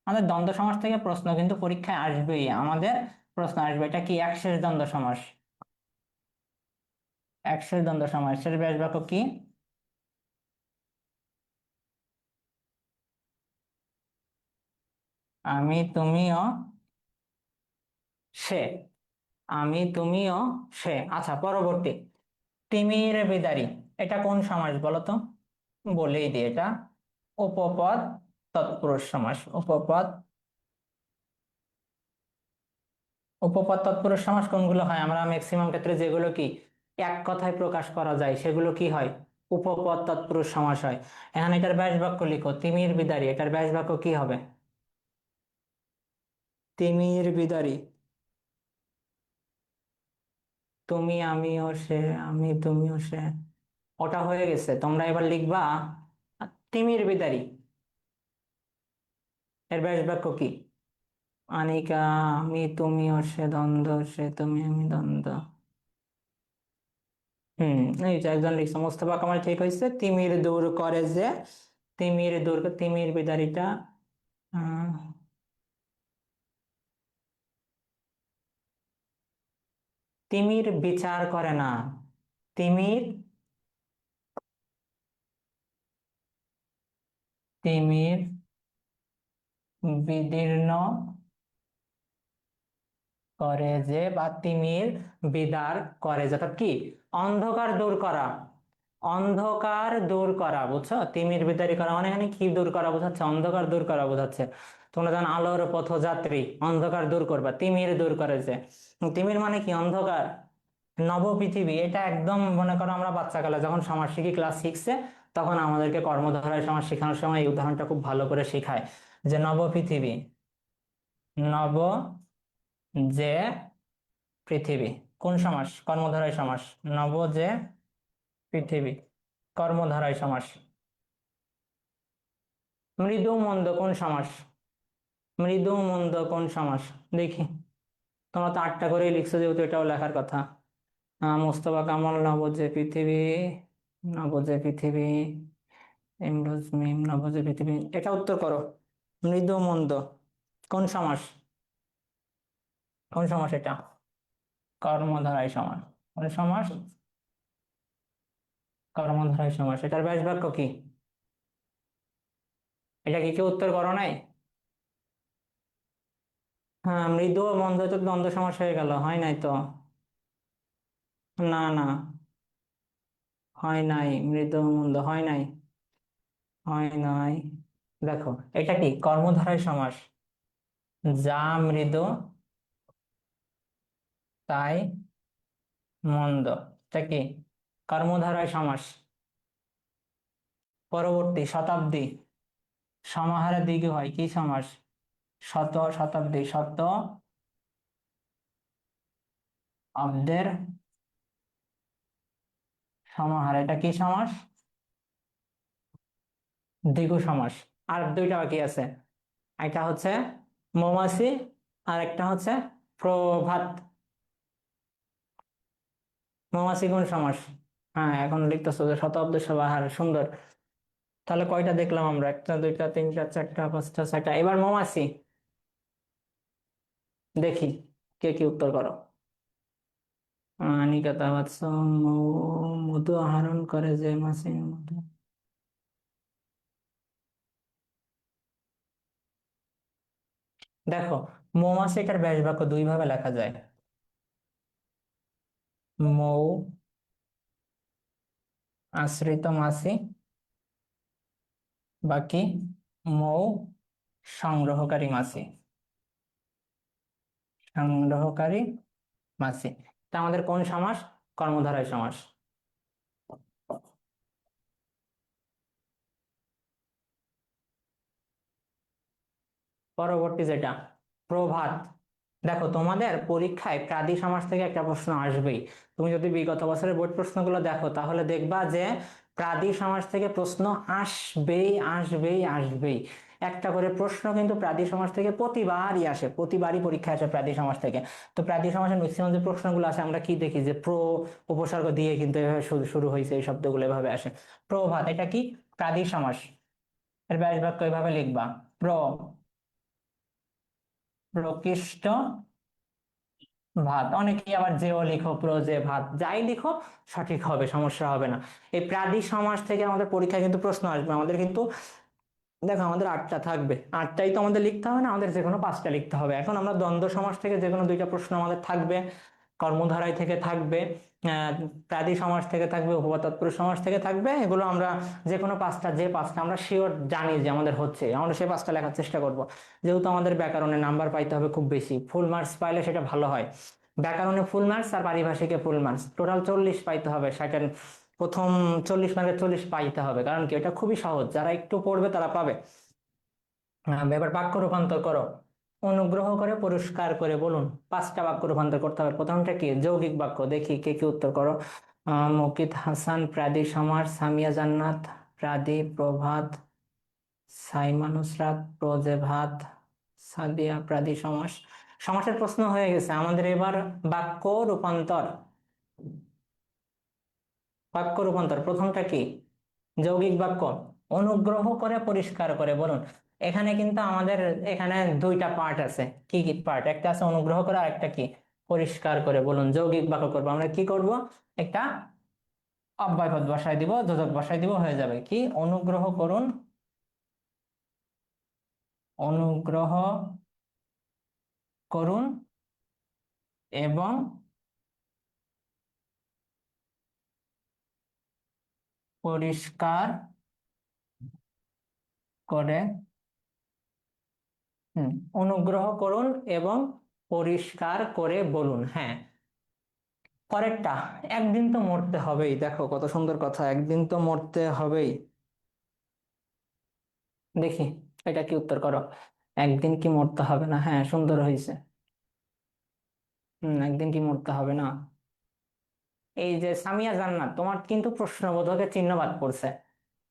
আমাদের দ্বন্দ্ব সমাস থেকে প্রশ্ন কিন্তু পরীক্ষায় আসবেই। আমাদের প্রশ্ন আসবে, এটা কি একশেষ দ্বন্দ্ব সমাস? একশেষ দ্বন্দ্ব সমাসের ব্যাস বাক্য কি? আমি তুমিও সে। আমি তুমিও সে। আচ্ছা, পরবর্তী, তিমির বিদারি, এটা কোন সমাস বলো তো? বলেই দিই, এটা উপপদ তৎপুরুষ সমাস। উপপদ, উপপদ তৎপুরুষ সমাস কোনগুলো হয়? আমরা ম্যাক্সিমাম ক্ষেত্রে যেগুলো কি এক কথায় প্রকাশ করা যায় সেগুলো কি হয়? উপপদ তৎপুরুষ সমাস হয়। এখন এটার ব্যাস বাক্য লিখো, তিমির বিদারি, এটার ব্যাস বাক্য কি হবে? তিমির বিদারি, তুমি আমিও সে, আমি তুমিও সে, ওটা হয়ে গেছে। তোমরা এবার লিখবা তিমির বিদারি, এর ব্যাস বাক্য কি? আনিকা, আমি তুমিও সে দ্বন্দ্ব, সে তুমি আমি দ্বন্দ্ব। হম, এই যে একজন লিখছে, মোস্তফা কামাল ঠিক হয়েছে, তিমির দূর করে যে, তিমির দূর, তিমির বিদারিটা আহ, তিমির বিচার করে না, তিমির, তিমির বিদীর্ণ করে যে, বা তিমির বিদার করে যে, অর্থাৎ কি অন্ধকার দূর করা, অন্ধকার দূর করা, বুঝছো? তিমির বিদারি করা মানে এখানে কি দূর করা বোঝাচ্ছে? অন্ধকার দূর করা বোঝাচ্ছে। তোমরা জানো আলোর পথযাত্রী, অন্ধকার দূর করবা, তিমির দূর করে যে। তিমির মানে কি? অন্ধকার। নব পৃথিবী, এটা একদম মনে করো আমরা বাচ্চাকালে যখন সমাজ শিখি ক্লাস সিক্সে, তখন আমাদেরকে কর্মধারায় সমাজ শেখানোর সময় এই উদাহরণটা খুব ভালো করে শেখায়, যে নব পৃথিবী, নব যে পৃথিবী, কোন সমাস? কর্মধারয় সমাস। নব যে পৃথিবী, কর্মধারয় সমাস। মৃদু মন্দ কোন সমাস? মৃদু মন্দ কোন সমাস? দেখি, তোমরা তো আটটা করেই লিখছো, যেহেতু এটাও লেখার কথা। মোস্তফা কামাল, নব যে পৃথিবী, নব যে পৃথিবী, ইমরোজ মিম, নব যে পৃথিবী, এটা উত্তর করো। মৃদু মন্দ কোন সমাস? কোন সমাস এটা? কর্মধারয় সমাস। কোন সমাস? কর্মধারয় সমাস। এটার ব্যাস বাক্য কি? এটা কি কেউ উত্তর করো নাই? হ্যাঁ, মৃদু ও মন্দ তো দ্বন্দ্ব সমাস হয়ে গেল, হয় নাই তো? না না, হয় নাই, মৃদু ও মন্দ হয় নাই, হয় নাই। দেখো, এটা কি কর্মধারয় সমাস। যা মৃদু তাই মন্দ, এটা কি কর্মধারয় সমাস। পরবর্তী, শতাব্দী, সমাহারের দিকে হয় কি সমাস? শত, শতাব্দী, শত অব্দের সমাহার, এটা কি সমাস? দ্বিগু সমাস। আর দুইটা বাকি আছে, একটা হচ্ছে মৌমাছি, আর একটা হচ্ছে প্রভাত। মৌমাছি কোন সমাস? হ্যাঁ, এখন লিখতেছো যে শতাব্দী সমাহার, সুন্দর। তাহলে কয়টা দেখলাম আমরা? একটা, দুইটা, তিনটা, চারটা, পাঁচটা, ছয়টা। এবার মৌমাছি, দেখি কে কি উত্তর করো। নিকাতা বাৎস, মধু আহরণ করে যে মাছি, মধু। দেখো, মৌমাছিটার ব্যাস বাক্য দুই ভাবে লেখা যায়। মৌ আশ্রিত মাছি, বাকি মৌ সংগ্রহকারী মাছি, সংগ্রহকারী মাছি। তা আমাদের কোন সমাস? কর্মধারয় সমাস। পরবর্তী যেটা, প্রভাত। দেখো, তোমাদের পরীক্ষায় প্রাদি সমাস থেকে একটা প্রশ্ন আসবেই। তুমি যদি বিগত বছরের বোর্ড প্রশ্নগুলো দেখো, তাহলে দেখবা যে প্রাদি সমাস থেকে প্রশ্ন আসবেই, আসবেই, আসবেই। একটা করে প্রশ্ন কিন্তু প্রাদি সমাস থেকে প্রতিবারই আসে, প্রতিবারই পরীক্ষা আসে প্রাদি সমাস থেকে। তো প্রাদি সমাসের ম্যাক্সিমাম যে প্রশ্নগুলো আসে, আমরা কি দেখি যে উপসর্গ দিয়ে কিন্তু এভাবে শুরু শুরু হয়েছে, এই শব্দগুলো এভাবে আসে। প্রভাত, এটা কি প্রাদি সমাস। এর ব্যাস বাক্য এভাবে লিখবা, প্রকৃষ্ট ভাত, অনেকেই আবার যেও লিখো প্রোজে ভাত, যাই লিখো সঠিক হবে, সমস্যা হবে না। এই প্রাদি সমাস থেকে আমাদের পরীক্ষায় কিন্তু প্রশ্ন আসবে। আমাদের কিন্তু দেখো আমাদের আটটা থাকবে, আটটাই তো আমাদের লিখতে হবে না, আমাদের যে কোনো পাঁচটা লিখতে হবে। এখন আমরা দ্বন্দ্ব সমাস থেকে যে কোনো দুইটা প্রশ্ন আমাদের থাকবে, কর্মধারায় থেকে থাকবে, আহ প্রাদি সমাস থেকে থাকবে, উপপদ তৎপুরুষ সমাস থেকে থাকবে। এগুলো আমরা যে কোনো পাঁচটা, যে পাঁচটা আমরা শিওর জানি যে আমাদের হচ্ছে, আমরা সেই পাঁচটা লেখার চেষ্টা করব। যেহেতু আমাদের ব্যাকরণে নাম্বার পাইতে হবে খুব বেশি, ফুল মার্কস পাইলে সেটা ভালো হয়। ব্যাকরণে ফুল মার্কস আর পারিভাষিকে ফুল মার্কস, টোটাল 40 পাইতে হবে সেটার। প্রথম 40 মার্কের 40 পাইতে হবে, কারণ কি এটা খুবই সহজ, যারা একটু পড়বে তারা পাবে। এবার বাক্য রূপান্তর করো। অনুগ্রহ করে পরিষ্কার করে বলুন, পাঁচটা বাক্য রূপান্তর করতে হবে। প্রথমটা কি? যৌগিক বাক্য। দেখি কে কি উত্তর করো। মুকিত হাসান প্রাদি সমাস, সামিয়া জান্নাত প্রাদি প্রভাত, সাইমা নুসরাত প্রজে ভাত, সাদিয়া প্রাদি সমাস। সমাসের প্রশ্ন হয়ে গেছে আমাদের, এবার বাক্য রূপান্তর। বাক্য রূপান্তর প্রথমটা কি? যৌগিক বাক্য। অনুগ্রহ করে পরিষ্কার করে বলুন। এখানে কিন্তু আমাদের এখানে দুইটা পার্ট আছে। কি কি পার্ট? একটা আছে অনুগ্রহ করে, আর একটা কি? পরিষ্কার করে বলুন। যৌগিক বাক্য করবো আমরা, কি করব? একটা অব্যয় পদ বসাই দিব, যোজক বসাই দিব, হয়ে যাবে কি? অনুগ্রহ করুন, অনুগ্রহ করুন এবং পরিষ্কার করে, হুম, অনুগ্রহ করুন এবং পরিষ্কার করে বলুন। হ্যাঁ, পরেরটা, একদিন তো মরতে হবেই। দেখো কত সুন্দর কথা, একদিন তো মরতে হবেই। দেখি এটা কি উত্তর করো। একদিন কি মরতে হবে না? হ্যাঁ, সুন্দর হয়েছে। একদিন কি মরতে হবে না। এই যে সামিয়া জান্নাত, তোমার কিন্তু প্রশ্নবোধকের চিহ্ন বাদ পড়ছে।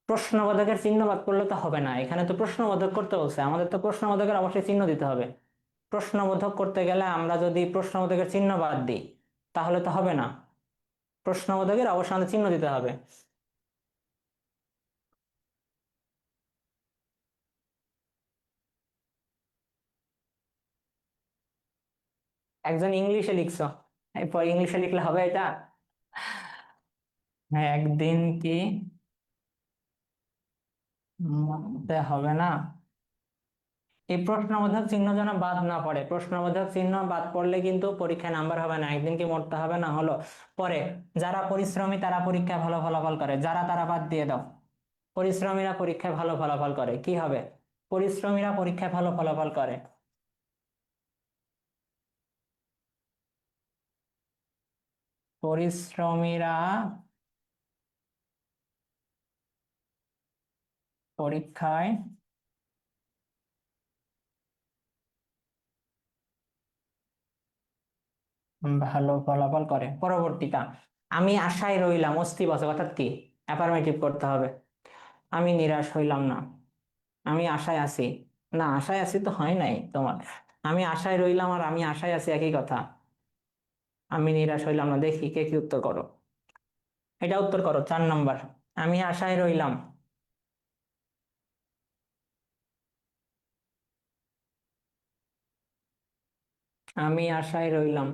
প্রশ্নবোধকের চিহ্ন বাদ পড়লে তো হবে না, এখানে তো প্রশ্নবোধক করতে বলছে, আমাদের তো প্রশ্নবোধকের অবশ্যই চিহ্ন দিতে হবে। প্রশ্নবোধক করতে গেলে আমরা যদি প্রশ্নবোধকের চিহ্ন বাদ দিই তাহলে তো হবে না। প্রশ্নবোধকের অবশ্যই আমাদের চিহ্ন দিতে হবে। একজন ইংলিশে লিখছো, এরপর ইংলিশে লিখলে হবে এটা? হ্যাঁ, একদিন কি মরতে হবে না। এই প্রশ্নবোধক চিহ্ন যেন বাদ না পড়ে, প্রশ্নবোধক চিহ্ন বাদ পড়লে কিন্তু পরীক্ষায় নাম্বার হবে না। একদিন কি মরতে হবে না হলো। পরে, যারা পরিশ্রমী তারা পরীক্ষায় ভালো ফলাফল করে, যারা, তারা বাদ দিয়ে দাও। পরিশ্রমীরা পরীক্ষায় ভালো ফলাফল করে, কি হবে? পরিশ্রমীরা পরীক্ষায় ভালো ফলাফল করে। পরিশ্রমীরা পরীক্ষায় ভালো ফলাফল করে। পরবর্তীটা, আমি আশায় রইলাম, অস্তিবাচক, অর্থাৎ কি? অ্যাফার্মেটিভ করতে হবে। আমি নিরাশ হইলাম না, আমি আশায় আছি। না, আশায় আছি তো হয় নাই তোমার। আমি আশায় রইলাম আর আমি আশায় আছি একই কথা। আমি নিরাশ হইলাম না। দেখি কে কি উত্তর করো। এটা উত্তর করো, 4 নম্বর। আমি আশায় রইলাম। আমি আশায় রইলাম।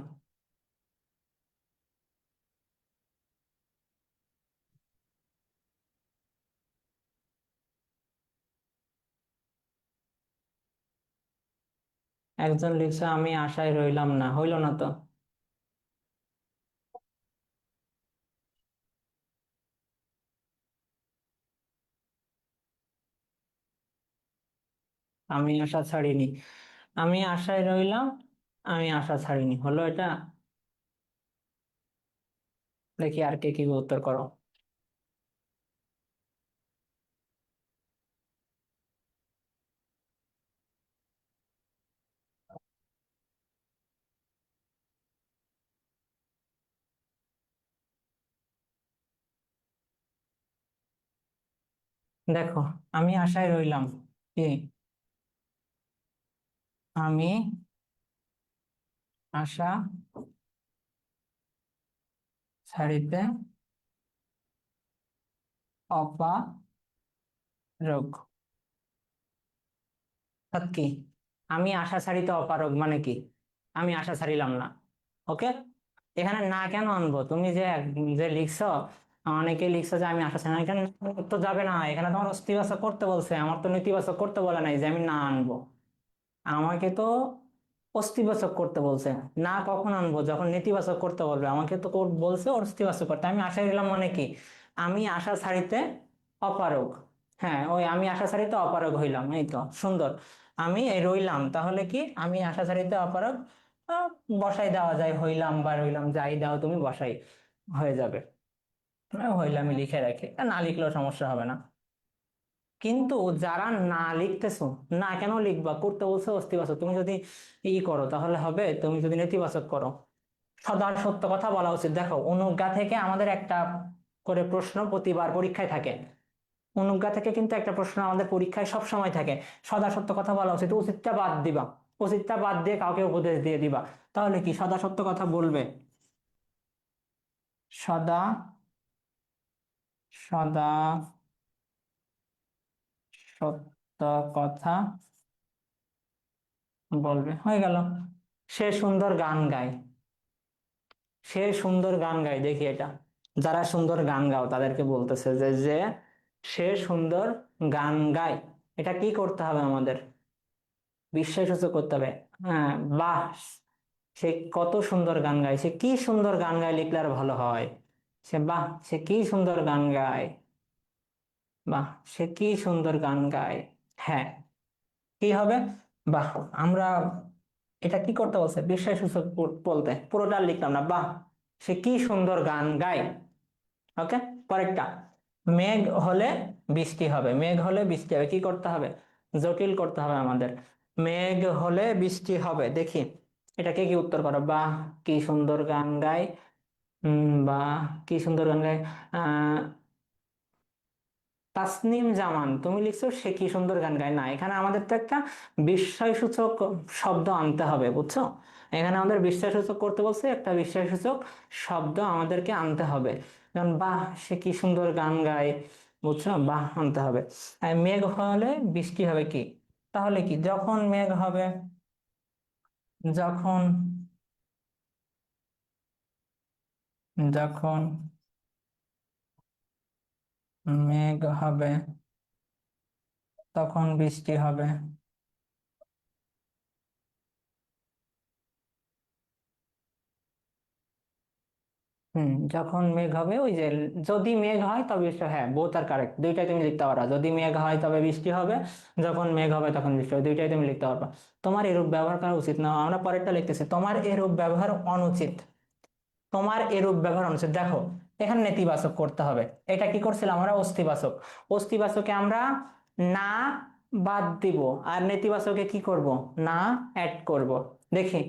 একজন লিখছে আমি আশায় রইলাম না, হইল না তো। আমি আশা ছাড়িনি। আমি আশায় রইলাম, আমি আশা ছাড়িনি, হলো এটা? দেখি আর কে কি উত্তর করো। দেখো, আমি আশায় রইলাম কি? আমি আশা ছাড়িতে অপারগ। অর্থাৎ কি? আমি আশা ছাড়িতে অপারগ মানে কি? আমি আশা ছাড়িলাম না। ওকে, এখানে না কেন আনবো? তুমি যে যে লিখছো, অনেকে লিখছো যে আমি আশা ছাড়া, এখানে তো যাবে না, এখানে তোমার অস্তিবাচক করতে বলছে, আমার তো নেতিবাচক করতে বলে নাই যে আমি না আনবো। আমাকে তো অস্তিবাচক করতে বলছে। না কখন আনবো? যখন নেতিবাচক করতে বলবে। আমাকে তো বলছে অস্তিবাচক করতে, আমি আশা দিলাম মানে কি? আমি আশা ছাড়িতে অপারগ। হ্যাঁ, ওই আমি আশা ছাড়িতে অপারগ হইলাম, এই তো সুন্দর। আমি এই রইলাম, তাহলে কি আমি আশা ছাড়িতে অপারগ, আহ, বসাই দেওয়া যায়, হইলাম বা রইলাম, যাই দাও তুমি বসাই, হয়ে যাবে। হইলামই লিখে রাখি, না লিখলেও সমস্যা হবে না। কিন্তু যারা না লিখতেছো, না কেন লিখবা? করতে বলছো অস্তিবাচক, তুমি যদি করো তাহলে হবে, তুমি যদি নেতিবাচক করো। সদা সত্য কথা বলা উচিত। দেখো, অনুজ্ঞা থেকে আমাদের একটা করে প্রশ্ন প্রতিবার পরীক্ষায় থাকে। অনুজ্ঞা থেকে কিন্তু একটা প্রশ্ন আমাদের পরীক্ষায় সব সময় থাকে। সদা সত্য কথা বলা উচিত, উচিতটা বাদ দিবা। উচিতটা বাদ দিয়ে কাউকে উপদেশ দিয়ে দিবা, তাহলে কি সদা সত্য কথা বলবে? সদা সদা সত্য কথা বলবে, হয়ে গেল। সে সুন্দর গান গায়। সে সুন্দর গান গায়, দেখি এটা। যারা সুন্দর গান গাও তাদেরকে বলতেছে যে যে সে সুন্দর গান গায়। এটা কি করতে হবে আমাদের? বিস্ময়সূচক করতে হবে। হ্যাঁ, বাহ, সে কত সুন্দর গান গায়, সে কি সুন্দর গান গায় লিখলে আর ভালো হয়। সে বাহ, সে কি সুন্দর গান গায়। বাহ, সে কি সুন্দর গান গায়। হ্যাঁ, কি হবে? বাহ। আমরা এটা কি করতে বলছে? বিস্ময়সূচক বলতে, পুরোটা লিখলাম না। বাহ, সে কি সুন্দর গান গায়। ওকে, পরেরটা। মেঘ হলে বৃষ্টি হবে। মেঘ হলে বৃষ্টি হবে, কি করতে হবে? জটিল করতে হবে আমাদের। মেঘ হলে বৃষ্টি হবে, দেখি এটাকে কি উত্তর করো। বাহ, কি সুন্দর গান গায়। বাহ, কি সুন্দর গান গায়। আহ তাসনিম জামান, তুমি লিখছো সে কি সুন্দর গান গায়। না, এখানে আমাদের তো একটা বিস্ময়সূচক শব্দ আনতে হবে, বুঝছো? এখানে আমাদের বিস্ময়সূচক করতে বলছে, একটা বিস্ময়সূচক শব্দ আমাদেরকে আনতে হবে। যেমন বাহ, সে কি সুন্দর গান গায়, বুঝছো? বাহ আনতে হবে। আর মেঘ হলে বৃষ্টি হবে, কি? তাহলে কি, যখন মেঘ হবে, যখন যখন মেঘ হবে তখন বৃষ্টি হবে। যখন মেঘ হবে, ওই যে যদি মেঘ হয় তবে বৃষ্টি, হ্যাঁ বোথ আর কারেক্ট, দুইটাই তুমি লিখতে পারো। যদি মেঘ হয় তবে বৃষ্টি হবে, যখন মেঘ হবে তখন বৃষ্টি হবে, দুইটাই তুমি লিখতে পারবা। তোমার এরূপ ব্যবহার করা উচিত না, আমরা পরেরটা লিখতেছি, তোমার এরূপ ব্যবহার অনুচিত। তোমার এরূপ ব্যবহার অনুচিত, দেখো এখানে নেতিবাচক করতে হবে। এটা কি করছিলাম আমরা? অস্তিবাচক। অস্তিবাচকে আমরা না বাদ দিব, আর নেতিবাচকে কি করব? না অ্যাড করব। দেখি,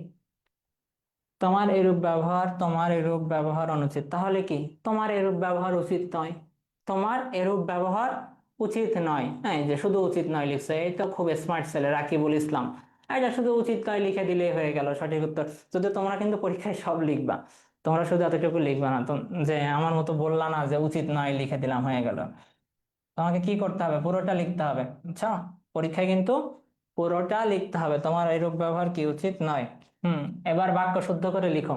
তোমার এরূপ ব্যবহার অনুচিত, তাহলে কি তোমার এরূপ ব্যবহার উচিত নয়। তোমার এরূপ ব্যবহার উচিত নয়। হ্যাঁ, এই যে শুধু উচিত নয় লিখছে, এই তো খুব স্মার্ট ছেলে রাকিবুল ইসলাম। এটা শুধু উচিত নয় লিখে দিলেই হয়ে গেল সঠিক উত্তর। যদি তোমরা কিন্তু পরীক্ষায় সব লিখবা, তোমরা শুধু এতটুকু লিখবা না তো, যে আমার মতো বললা না যে উচিত নয় লিখে দিলাম হয়ে গেল। তোমাকে কি করতে হবে? পুরোটা লিখতে হবে, আচ্ছা? পরীক্ষায় কিন্তু পুরোটা লিখতে হবে, তোমার এরূপ ব্যবহার কি উচিত নয়। হুম, এবার বাক্য শুদ্ধ করে লিখো,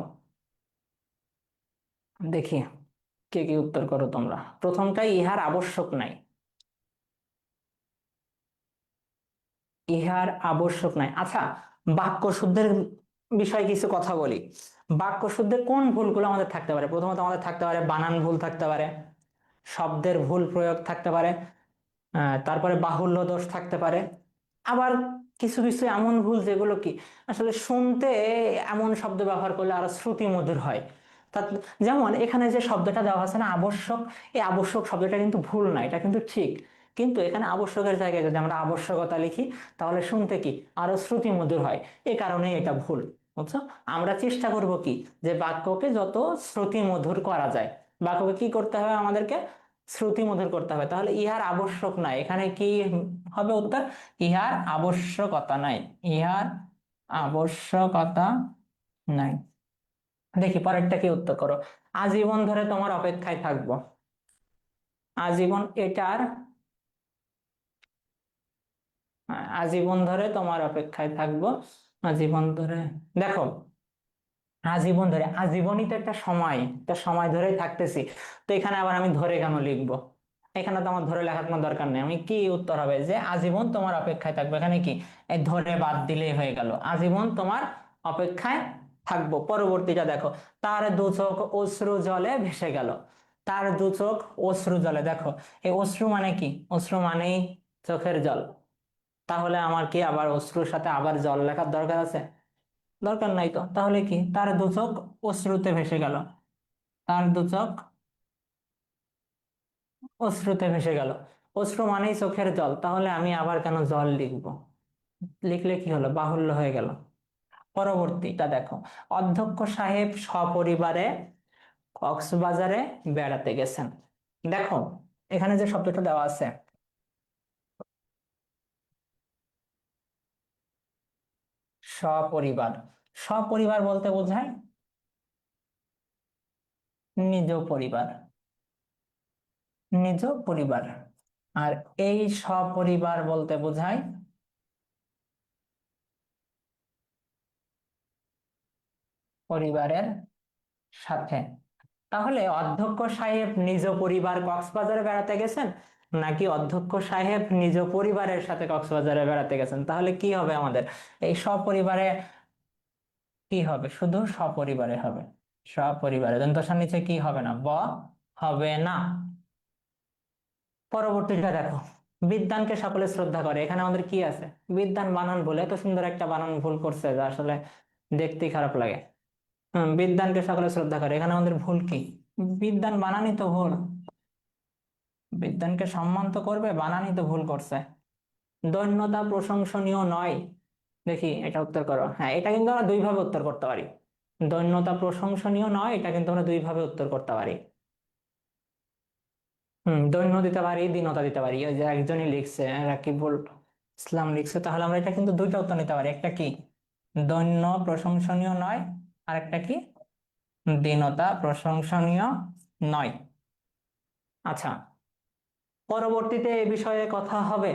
দেখি কে কি উত্তর করো তোমরা। প্রথমটাই, ইহার আবশ্যক নাই। ইহার আবশ্যক নাই, আচ্ছা। বাক্য শুদ্ধের বিষয়ে কিছু কথা বলি। বাক্য শুদ্ধে কোন ভুলগুলো আমাদের থাকতে পারে? প্রথমত আমাদের থাকতে পারে বানান ভুল থাকতে পারে, শব্দের ভুল প্রয়োগ থাকতে পারে, তারপরে বাহুল্য দোষ থাকতে পারে। আবার কিছু কিছু এমন ভুল যেগুলো কি আসলে শুনতে এমন শব্দ ব্যবহার করলে আরো শ্রুতি মধুর হয়। তা, যেমন এখানে যে শব্দটা দেওয়া আছে না, আবশ্যক, এই আবশ্যক শব্দটা কিন্তু ভুল না, এটা কিন্তু ঠিক। কিন্তু এখানে আবশ্যকের জায়গায় যদি আমরা আবশ্যকতা লিখি, তাহলে শুনতে কি আরো শ্রুতি মধুর হয়। এই কারণেই এটা ভুল, বুঝছো? আমরা চেষ্টা করব কি, যে বাক্যকে যত শ্রুতি মধুর করা যায়। বাক্যকে কি করতে হবে আমাদেরকে? শ্রুতি মধুর করতে হবে। তাহলে ইহার আবশ্যক নাই, এখানে কি হবে উত্তর? ইহার আবশ্যকতা নাই। ইহার আবশ্যকতা নাই। দেখি পরেরটা কি উত্তর করো। আজীবন ধরে তোমার অপেক্ষায় থাকবো। আজীবন, এটার আজীবন ধরে তোমার অপেক্ষায় থাকবো। আজীবন ধরে, দেখো আজীবন ধরে, আজীবনই তো একটা সময়, একটা সময় ধরেই থাকতেছি। তো এখানে আবার আমি ধরে কেন লিখবো? এখানে তো আমার ধরে লেখার কোনো দরকার নেই। আমি কি উত্তর হবে যে আজীবন তোমার অপেক্ষায় থাকবো, এখানে কি এই ধরে বাদ দিলেই হয়ে গেল, আজীবন তোমার অপেক্ষায় থাকবো। পরবর্তীটা দেখো, তার দু চোখ অশ্রু জলে ভেসে গেল। তার দু চোখ অশ্রু জলে, দেখো এই অশ্রু মানে কি? অশ্রু মানেই চোখের জল। তাহলে আমার কি আবার অশ্রুর সাথে আবার জল লেখার দরকার আছে? দরকার নাই তো। তাহলে কি, তার দু চোখ অশ্রুতে ভেসে গেল। তার দু চোখ অশ্রুতে ভেসে গেল। অশ্রু মানেই চোখের জল, তাহলে আমি আবার কেন জল লিখবো? লিখলে কি হলো, বাহুল্য হয়ে গেল। পরবর্তীটা দেখো, অধ্যক্ষ সাহেব সপরিবারে কক্সবাজারে বেড়াতে গেছেন। দেখো এখানে যে শব্দটা দেওয়া আছে, সপরিবার, সপরিবার বলতে বোঝায় নিজ পরিবার, নিজ পরিবার। আর এই সপরিবার বলতে বোঝায় পরিবারের সাথে। তাহলে অধ্যক্ষ সাহেব নিজ পরিবার কক্সবাজারে বেড়াতে গেছেন, নাকি অধ্যক্ষ সাহেব নিজ পরিবারের সাথে কক্সবাজারে বেড়াতে গেছেন? তাহলে কি হবে আমাদের? এই সপরিবারে কি হবে? শুধু সপরিবারে হবে। সপরিবারে দন্তসার নিচে কি হবে না? ব হবে না। পরবর্তীটা দেখো, বিদ্বানকে সকলে শ্রদ্ধা করে। এখানে আমাদের কি আছে? বিদ্বান বানান ভুল, এত সুন্দর একটা বানান ভুল করছে যা আসলে দেখতেই খারাপ লাগে। বিদ্বানকে সকলে শ্রদ্ধা করে, এখানে আমাদের ভুল কি? বিদ্বান বানানই তো ভুল। বিদ্বানকে সম্মান তো করবে, বানানই তো ভুল করছে। দৈন্যতা প্রশংসনীয় নয়। দেখি এটা উত্তর করো। হ্যাঁ, এটা কিন্তু আমরা দুই ভাবে উত্তর করতে পারি। দৈন্যতা প্রশংসনীয় নয়, এটা কিন্তু আমরা দুই ভাবে উত্তর করতে পারি। দৈন্য দিতে পারি, দীনতা দিতে পারি। ওই যে একজনই লিখছে, রাকিবুল ইসলাম লিখছে, তাহলে আমরা এটা কিন্তু দুইটা উত্তর নিতে পারি। একটা কি, দৈন্য প্রশংসনীয় নয়, আর একটা কি, দীনতা প্রশংসনীয় নয়। আচ্ছা, পরবর্তীতে এ বিষয়ে কথা হবে।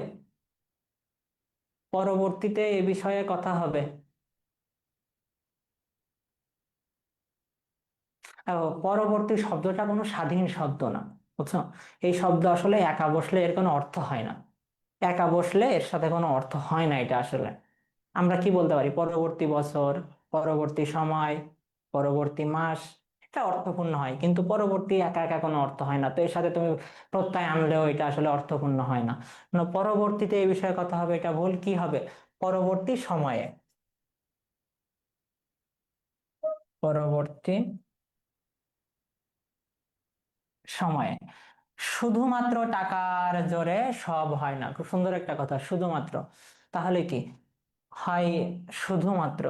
পরবর্তীতে এ বিষয়ে কথা হবে। পরবর্তী শব্দটা কোনো স্বাধীন শব্দ না, বুঝছো? এই শব্দ আসলে একা বসলে এর কোনো অর্থ হয় না। একা বসলে এর সাথে কোনো অর্থ হয় না এটা আসলে। আমরা কি বলতে পারি? পরবর্তী বছর, পরবর্তী সময়, পরবর্তী মাস, এটা অর্থপূর্ণ হয়, কিন্তু পরবর্তী একা একা কোনো অর্থ হয় না। তো এর সাথে তুমি প্রত্যয় আনলেও এটা আসলে অর্থপূর্ণ হয় না। না, পরবর্তীতে এই বিষয়ে কথা হবে, এটা ভুল। কি হবে? পরবর্তী সময়ে, পরবর্তী সময়ে। শুধুমাত্র টাকার জোরে সব হয় না, খুব সুন্দর একটা কথা, শুধুমাত্র। তাহলে কি হয়? শুধুমাত্র,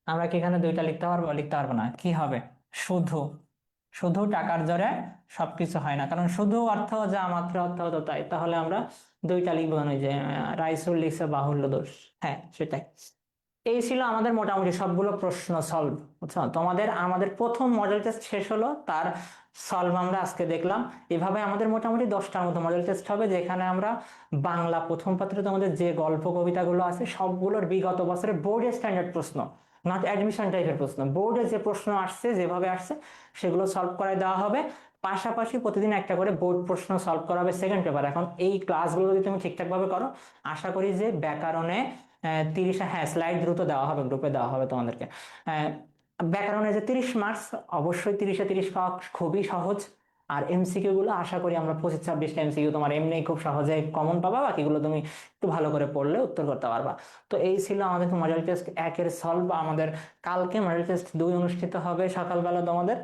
আমরা কি এখানে দুইটা লিখতে পারবো? লিখতে পারবো না। কি হবে? শুধু, শুধু টাকার জোরে সবকিছু হয় না, কারণ শুধু অর্থ যা, মাত্র অর্থ হতো তাই। তাহলে আমরা দুইটা লিখবো না, ওই যে রাইসুল লিখছে বাহুল্য দোষ। হ্যাঁ, সেটাই। এই ছিল আমাদের মোটামুটি সবগুলো প্রশ্ন সলভ, বুঝছো? তোমাদের আমাদের প্রথম মডেল টেস্ট শেষ হলো, তার সলভ আমরা আজকে দেখলাম। এভাবে আমাদের মোটামুটি 10টার মতো মডেল টেস্ট হবে, যেখানে আমরা বাংলা প্রথম পত্রে তোমাদের যে গল্প কবিতাগুলো আছে সবগুলোর বিগত বছরের বোর্ডের স্ট্যান্ডার্ড প্রশ্ন, নট অ্যাডমিশন টাইপের প্রশ্ন, বোর্ডে যে প্রশ্ন আসছে যেভাবে আসছে সেগুলো সলভ করায় দেওয়া হবে। পাশাপাশি প্রতিদিন একটা করে বোর্ড প্রশ্ন সলভ করা হবে সেকেন্ড পেপার। এখন এই ক্লাসগুলো যদি তুমি ঠিকঠাক ভাবে করো, আশা করি যে ব্যাকরণে 30, হ্যাঁ স্লাইড দ্রুত দেওয়া হবে, গ্রুপে দেওয়া হবে তোমাদেরকে। আহ, ব্যাকরণে যে 30 মার্কস, অবশ্যই 30-এ 30 পাওয়া খুবই সহজ। আর এমসিকিউ গুলো আশা করি আমরা 25-26টা এমসিকিউ তোমার এমনি খুব সহজে কমন পাবা, বাকিগুলো তুমি একটু ভালো করে পড়লে উত্তর করতে পারবা। তো এই ছিল আমাদের মডেল টেস্ট 1-এর সলভ। আমাদের কালকে মডেল টেস্ট 2 অনুষ্ঠিত হবে সকালবেলা তোমাদের,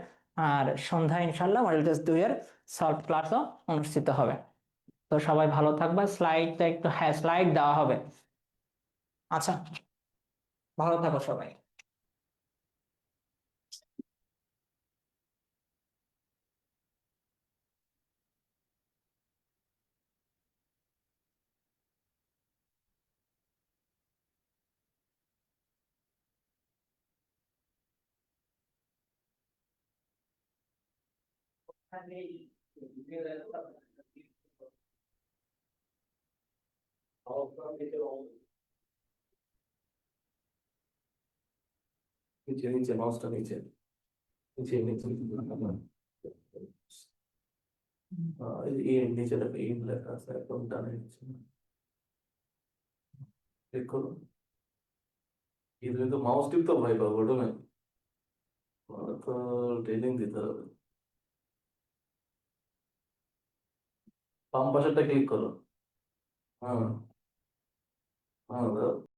আর সন্ধ্যায় ইনশাল্লাহ মডেল টেস্ট 2-এর সলভ ক্লাসও অনুষ্ঠিত হবে। তো সবাই ভালো থাকবা। স্লাইডটা একটু, হ্যাঁ স্লাইড দেওয়া হবে। আচ্ছা, ভালো থাকো সবাই। নিচে নিচে মাউসটা নিচে নিচে নিচে এই নিচে দেখো ইন লেখা আছে, একদম ডানে নিচে ক্লিক করো। এই তুমি তো মাউস টিপতে ভয় পাবো ওটা না, তো ট্রেনিং দিতে হবে। বাম পাশেরটা ক্লিক করো। হ্যাঁ, হ্যাঁ,